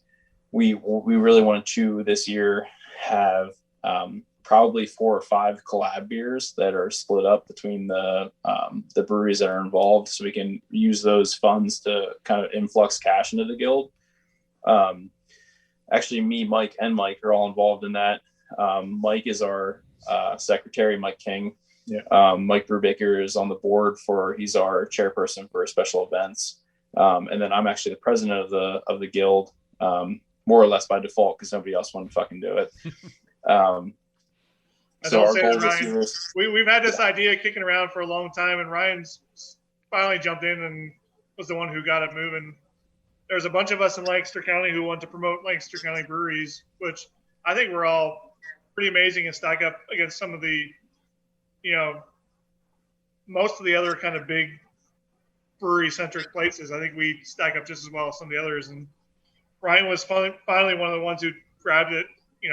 S14: we really want to this year have probably 4 or 5 collab beers that are split up between the breweries that are involved, so we can use those funds to kind of influx cash into the guild. Actually, me, Mike, and Mike are all involved in that. Mike is our secretary, Mike King. Yeah. Mike Brubaker is on the board he's our chairperson for special events. And then I'm actually the president of the guild, more or less by default because nobody else wanted to fucking do it.
S13: So our goal this year is, we've had this idea kicking around for a long time, and Ryan's finally jumped in and was the one who got it moving. There's a bunch of us in Lancaster County who want to promote Lancaster County breweries, which I think we're all pretty amazing and stack up against some of the, most of the other kind of big brewery-centric places. I think we stack up just as well as some of the others. And Ryan was finally one of the ones who grabbed it,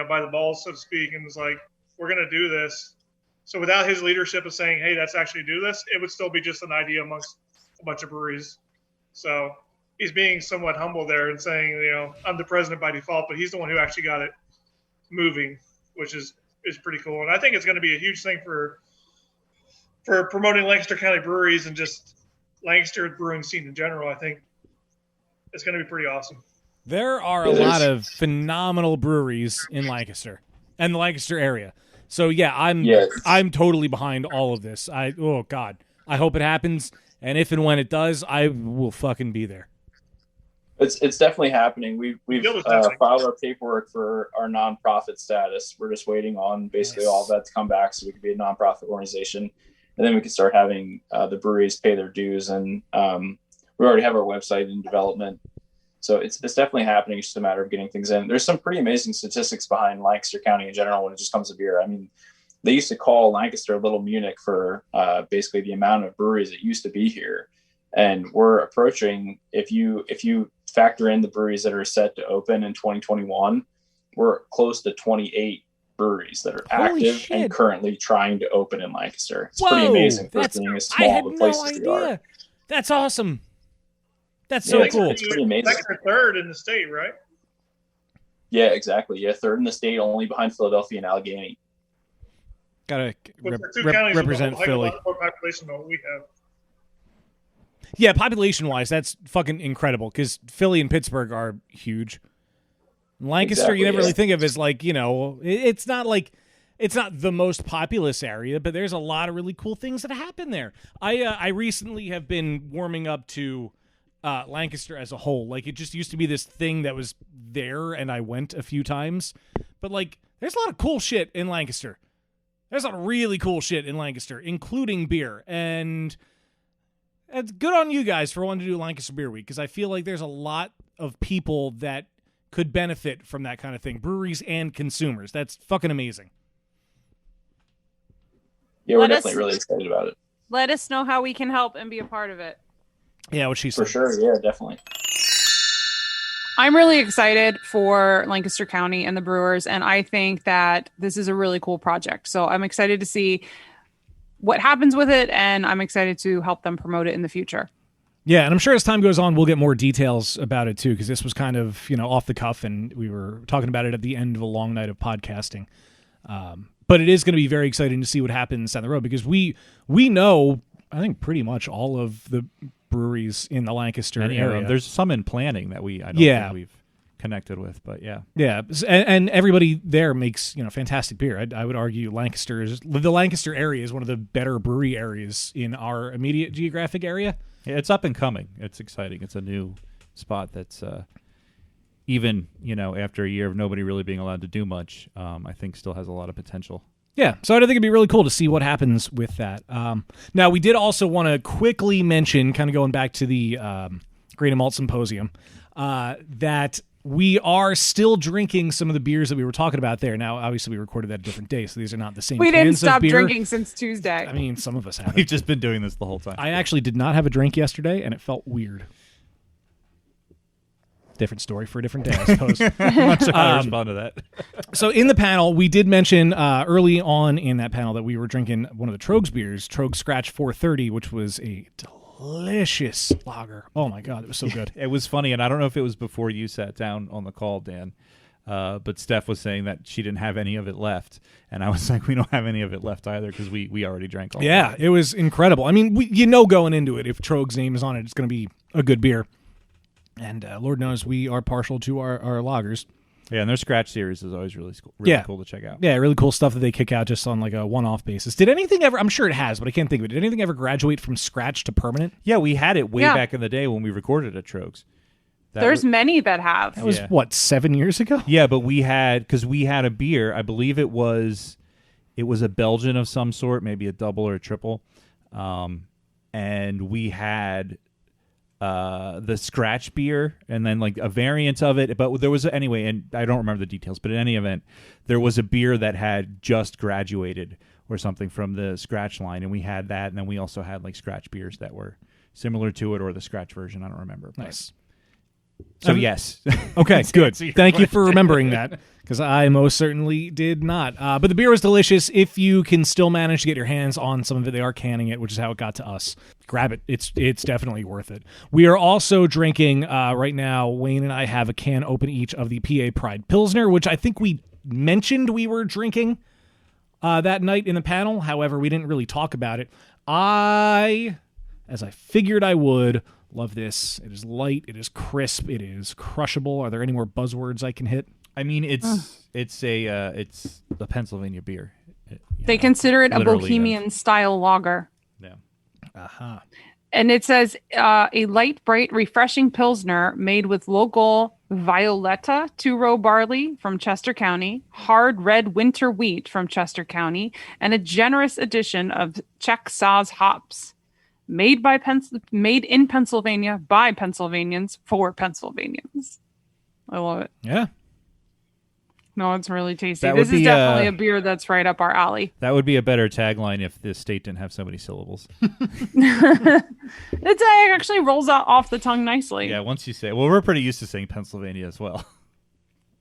S13: by the balls, so to speak, and was like, we're going to do this. So without his leadership of saying, hey, let's actually do this, it would still be just an idea amongst a bunch of breweries. So he's being somewhat humble there and saying, I'm the president by default, but he's the one who actually got it moving, which is pretty cool. And I think it's going to be a huge thing for promoting Lancaster County breweries and just Lancaster brewing scene in general. I think it's going to be pretty awesome.
S3: There are a lot of phenomenal breweries in Lancaster and the Lancaster area. So yeah, I'm totally behind all of this. Oh God, I hope it happens, and if and when it does, I will fucking be there.
S14: It's definitely happening. We've filed our paperwork for our nonprofit status. We're just waiting on basically all of that to come back so we can be a nonprofit organization, and then we can start having the breweries pay their dues. And we already have our website in development. So it's definitely happening. It's just a matter of getting things in. There's some pretty amazing statistics behind Lancaster County in general when it just comes to beer. I mean, they used to call Lancaster Little Munich for basically the amount of breweries that used to be here. And we're approaching, if you factor in the breweries that are set to open in 2021, we're close to 28 breweries that are active and currently trying to open in Lancaster. It's pretty amazing for being as small of a place as we are.
S3: That's awesome. That's so cool.
S14: It's pretty amazing.
S13: Second or third in the state, right?
S14: Yeah, exactly. Yeah, third in the state, only behind Philadelphia and Allegheny.
S3: Gotta
S13: represent
S3: Philly.
S13: A lot more population than what we have.
S3: Yeah, population-wise, that's fucking incredible because Philly and Pittsburgh are huge. Lancaster, you never really think of as like, it's not the most populous area, but there's a lot of really cool things that happen there. I recently have been warming up to Lancaster as a whole. Like, it just used to be this thing that was there, and I went a few times. But, like, there's a lot of cool shit in Lancaster. There's a lot of really cool shit in Lancaster, including beer. And it's good on you guys for wanting to do Lancaster Beer Week, because I feel like there's a lot of people that could benefit from that kind of thing. Breweries and consumers. That's fucking amazing.
S14: Yeah, we're definitely really excited about it.
S1: Let us know how we can help and be a part of it.
S3: Yeah, what she said.
S14: For sure, yeah, definitely.
S1: I'm really excited for Lancaster County and the Brewers, and I think that this is a really cool project. So I'm excited to see what happens with it, and I'm excited to help them promote it in the future.
S3: Yeah, and I'm sure as time goes on, we'll get more details about it too, because this was kind of, off the cuff, and we were talking about it at the end of a long night of podcasting. But it is going to be very exciting to see what happens down the road, because we know, I think, pretty much all of the breweries in the Lancaster area.
S6: There's some in planning that I don't think we've connected with, but yeah.
S3: Yeah, and everybody there makes, fantastic beer. I would argue the Lancaster area is one of the better brewery areas in our immediate geographic area.
S6: Yeah, it's up and coming. It's exciting. It's a new spot that's even, after a year of nobody really being allowed to do much, I think still has a lot of potential.
S3: Yeah, so I think it'd be really cool to see what happens with that. Now, we did also want to quickly mention, kind of going back to the Grain and Malt Symposium, that we are still drinking some of the beers that we were talking about there. Now, obviously, we recorded that a different day, so these are not the same
S1: We didn't
S3: cans
S1: stop
S3: of beer.
S1: drinking since Tuesday.
S3: I mean, some of us have.
S6: We've just been doing this the whole time.
S3: I actually did not have a drink yesterday, and it felt weird. Different story for a different day, I suppose.
S6: I'm not sure how to respond to that.
S3: So in the panel, we did mention early on in that panel that we were drinking one of the Trogs beers, Trogs Scratch 430, which was a delicious lager. Oh my God, it was so good.
S6: It was funny, and I don't know if it was before you sat down on the call, Dan, but Steph was saying that she didn't have any of it left, and I was like, we don't have any of it left either, because we already drank all of it.
S3: It was incredible. I mean, going into it, if Trogs' name is on it, it's going to be a good beer. And Lord knows we are partial to our lagers.
S6: Yeah, and their Scratch series is always really cool to check out.
S3: Yeah, really cool stuff that they kick out just on like a one-off basis. Did anything ever, I'm sure it has, but I can't think of it, did anything ever graduate from Scratch to permanent?
S6: Yeah, we had it way back in the day when we recorded at Trogs.
S1: There's many that have.
S3: That was, 7 years ago?
S6: Yeah, but we had a beer, I believe it was a Belgian of some sort, maybe a double or a triple, and we had the Scratch beer and then like a variant of it, but there was and I don't remember the details, but in any event, there was a beer that had just graduated or something from the Scratch line, and we had that, and then we also had like Scratch beers that were similar to it or the Scratch version. I don't remember.
S3: Nice.
S6: So yes.
S3: Okay, good. Thank you for remembering that, because I most certainly did not. But the beer was delicious. If you can still manage to get your hands on some of it, they are canning it, which is how it got to us. Grab it. It's definitely worth it. We are also drinking right now. Wayne and I have a can open each of the PA Pride Pilsner, which I think we mentioned we were drinking that night in the panel. However, we didn't really talk about it. As I figured I would, love this. It is light. It is crisp. It is crushable. Are there any more buzzwords I can hit?
S6: I mean, it's a Pennsylvania beer.
S1: They consider it a Bohemian style lager.
S6: Yeah.
S3: Uh-huh.
S1: And it says a light, bright, refreshing Pilsner made with local Violetta 2-row barley from Chester County, hard red winter wheat from Chester County, and a generous addition of Czech Saaz hops. made in Pennsylvania by Pennsylvanians for Pennsylvanians. I love it.
S3: Yeah.
S1: No, it's really tasty.
S6: That
S1: This
S6: would
S1: is
S6: be,
S1: definitely a beer that's right up our alley.
S6: That would be a better tagline if this state didn't have so many syllables.
S1: It actually rolls out off the tongue nicely.
S6: Yeah, once you say it. Well, we're pretty used to saying Pennsylvania as well.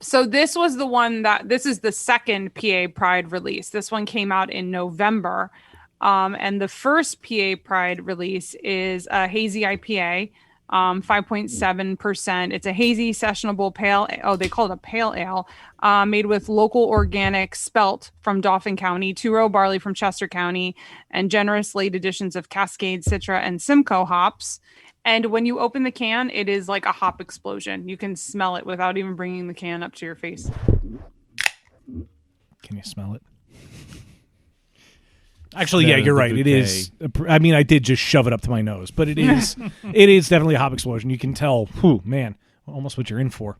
S1: So this was the one this is the second PA Pride release. This one came out in November. And the first PA Pride release is a hazy IPA, 5.7%. It's a hazy sessionable pale. Oh, they call it a pale ale, made with local organic spelt from Dauphin County, 2-row barley from Chester County, and generous late additions of Cascade, Citra, and Simcoe hops. And when you open the can, it is like a hop explosion. You can smell it without even bringing the can up to your face.
S3: Can you smell it? Actually, yeah, you're right. It is. I mean, I did just shove it up to my nose, but it is. It is definitely a hop explosion. You can tell. Whew, man, almost what you're in for.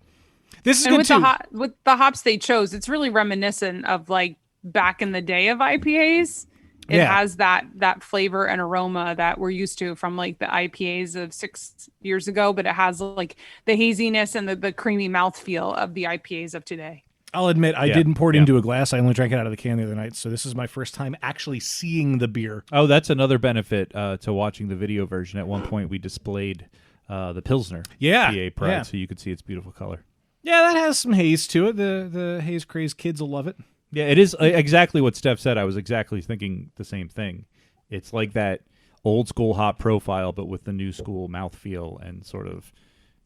S3: This is
S1: and
S3: good
S1: with
S3: too.
S1: With the hops they chose, it's really reminiscent of like back in the day of IPAs. It has that flavor and aroma that we're used to from like the IPAs of 6 years ago, but it has like the haziness and the creamy mouthfeel of the IPAs of today.
S3: I'll admit, I didn't pour it into a glass. I only drank it out of the can the other night, so this is my first time actually seeing the beer.
S6: Oh, that's another benefit to watching the video version. At one point, we displayed the Pilsner PA Pride, so you could see its beautiful color.
S3: Yeah, that has some haze to it. The haze crazed kids will love it.
S6: Yeah, it is exactly what Steph said. I was exactly thinking the same thing. It's like that old school hop profile, but with the new school mouthfeel and sort of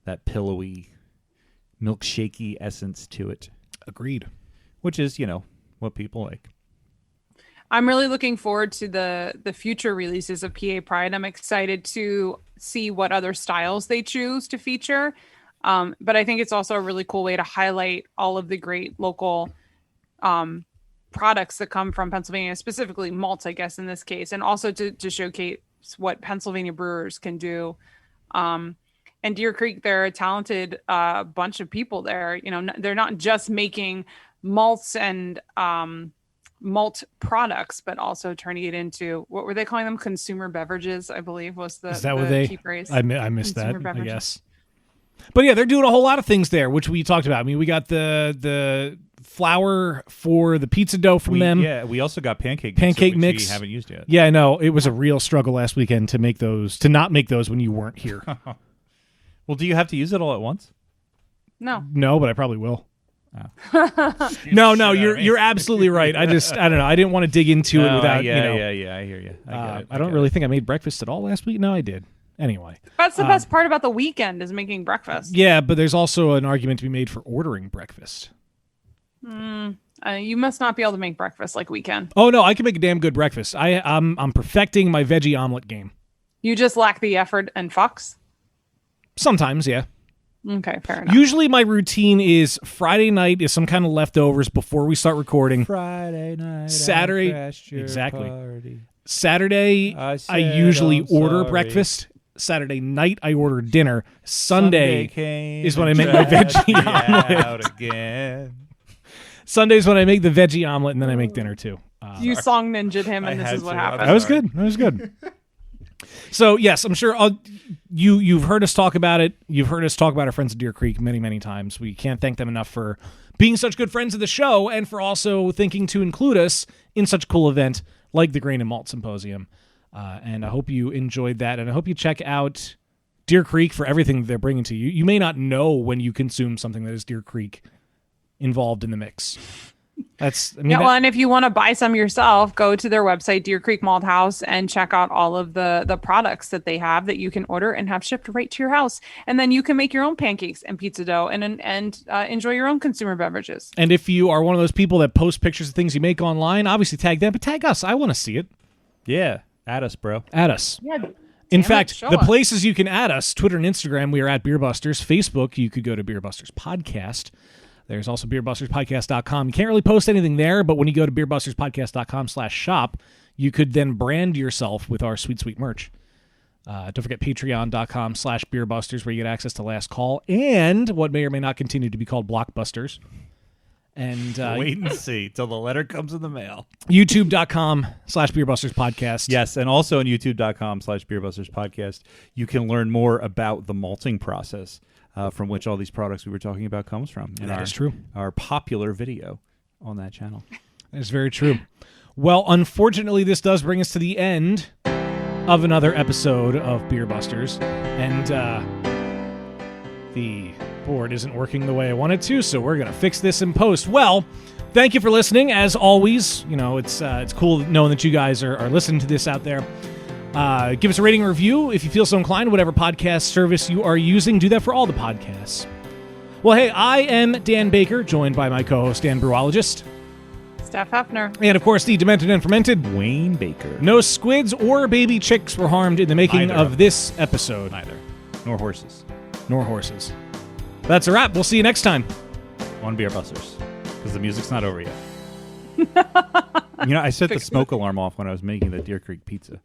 S6: that pillowy, milkshakey essence to it.
S3: Agreed.
S6: Which is, what people like.
S1: I'm really looking forward to the future releases of PA Pride. I'm excited to see what other styles they choose to feature. But I think it's also a really cool way to highlight all of the great local products that come from Pennsylvania, specifically malts, I guess, in this case, and also to showcase what Pennsylvania brewers can do. And Deer Creek, they're a talented bunch of people there. They're not just making malts and malt products, but also turning it into, what were they calling them? Consumer beverages, I believe was the
S3: Is that what they?
S1: key phrase.
S3: I missed that,
S1: Beverages.
S3: I guess. But yeah, they're doing a whole lot of things there, which we talked about. I mean, we got the flour for the pizza dough from them.
S6: Yeah, we also got pancake
S3: mix.
S6: We haven't used yet.
S3: Yeah, I know. It was a real struggle last weekend to not make those when you weren't here.
S6: Well, do you have to use it all at once?
S1: No.
S3: No, but I probably will. Oh. No, you're absolutely right. I don't know. I didn't want to dig into it without,
S6: Yeah, I hear you.
S3: I don't really think I made breakfast at all last week. No, I did. Anyway.
S1: That's the best part about the weekend is making breakfast.
S3: Yeah, but there's also an argument to be made for ordering breakfast.
S1: You must not be able to make breakfast like we can.
S3: Oh, no, I can make a damn good breakfast. I'm perfecting my veggie omelet game.
S1: You just lack the effort and fucks?
S3: Sometimes, yeah.
S1: Okay, fair enough.
S3: Usually my routine is Friday night is some kind of leftovers before we start recording.
S6: Friday night,
S3: Saturday, exactly.
S6: Party.
S3: Saturday, I usually order breakfast. Saturday night, I order dinner. Sunday is when I make my veggie omelet.
S6: Out again.
S3: Sunday's when I make the veggie omelet, and then I make dinner too.
S1: You song ninja'd him, and this is what happened.
S3: That was good. So yes, I'm sure you've heard us talk about it. You've heard us talk about our friends at Deer Creek many, many times. We can't thank them enough for being such good friends of the show and for also thinking to include us in such a cool event like the Grain and Malt Symposium. And I hope you enjoyed that, and I hope you check out Deer Creek for everything that they're bringing to you. You may not know when you consume something that is Deer Creek involved in the mix.
S1: And if you want to buy some yourself, go to their website, Deer Creek Malt House, and check out all of the products that they have that you can order and have shipped right to your house. And then you can make your own pancakes and pizza dough and enjoy your own consumer beverages.
S3: And if you are one of those people that post pictures of things you make online, obviously tag them, but tag us. I want to see it.
S6: Yeah, add us, bro.
S3: Add us.
S1: Yeah.
S3: In fact, the places you can add us, Twitter and Instagram, we are at Beerbusters. Facebook, you could go to Beerbusters Podcast. There's also beerbusterspodcast.com. You can't really post anything there, but when you go to beerbusterspodcast.com/shop, you could then brand yourself with our sweet, sweet merch. Don't forget patreon.com/beerbusters, where you get access to Last Call and what may or may not continue to be called Blockbusters. And
S6: wait and see till the letter comes in the mail.
S3: YouTube.com/BeerBustersPodcast.
S6: Yes, and also on YouTube.com/BeerBustersPodcast, you can learn more about the malting process from which all these products we were talking about comes from. And
S3: that is true.
S6: Our popular video on that channel.
S3: That is very true. Well, unfortunately, this does bring us to the end of another episode of Beer Busters, and the board isn't working the way I wanted to, so we're going to fix this in post. Well, thank you for listening. As always, it's cool knowing that you guys are listening to this out there. Give us a rating and review if you feel so inclined, whatever podcast service you are using. Do that for all the podcasts. Well, hey, I am Dan Baker, joined by my co-host, Dan Brewologist.
S1: Steph Hefner.
S3: And, of course, the demented and fermented
S6: Wayne Baker.
S3: No squids or baby chicks were harmed in the making of this episode.
S6: Neither. Nor horses.
S3: That's a wrap. We'll see you next time
S6: on Beer Busters, because the music's not over yet. I set the smoke alarm off when I was making the Deer Creek pizza.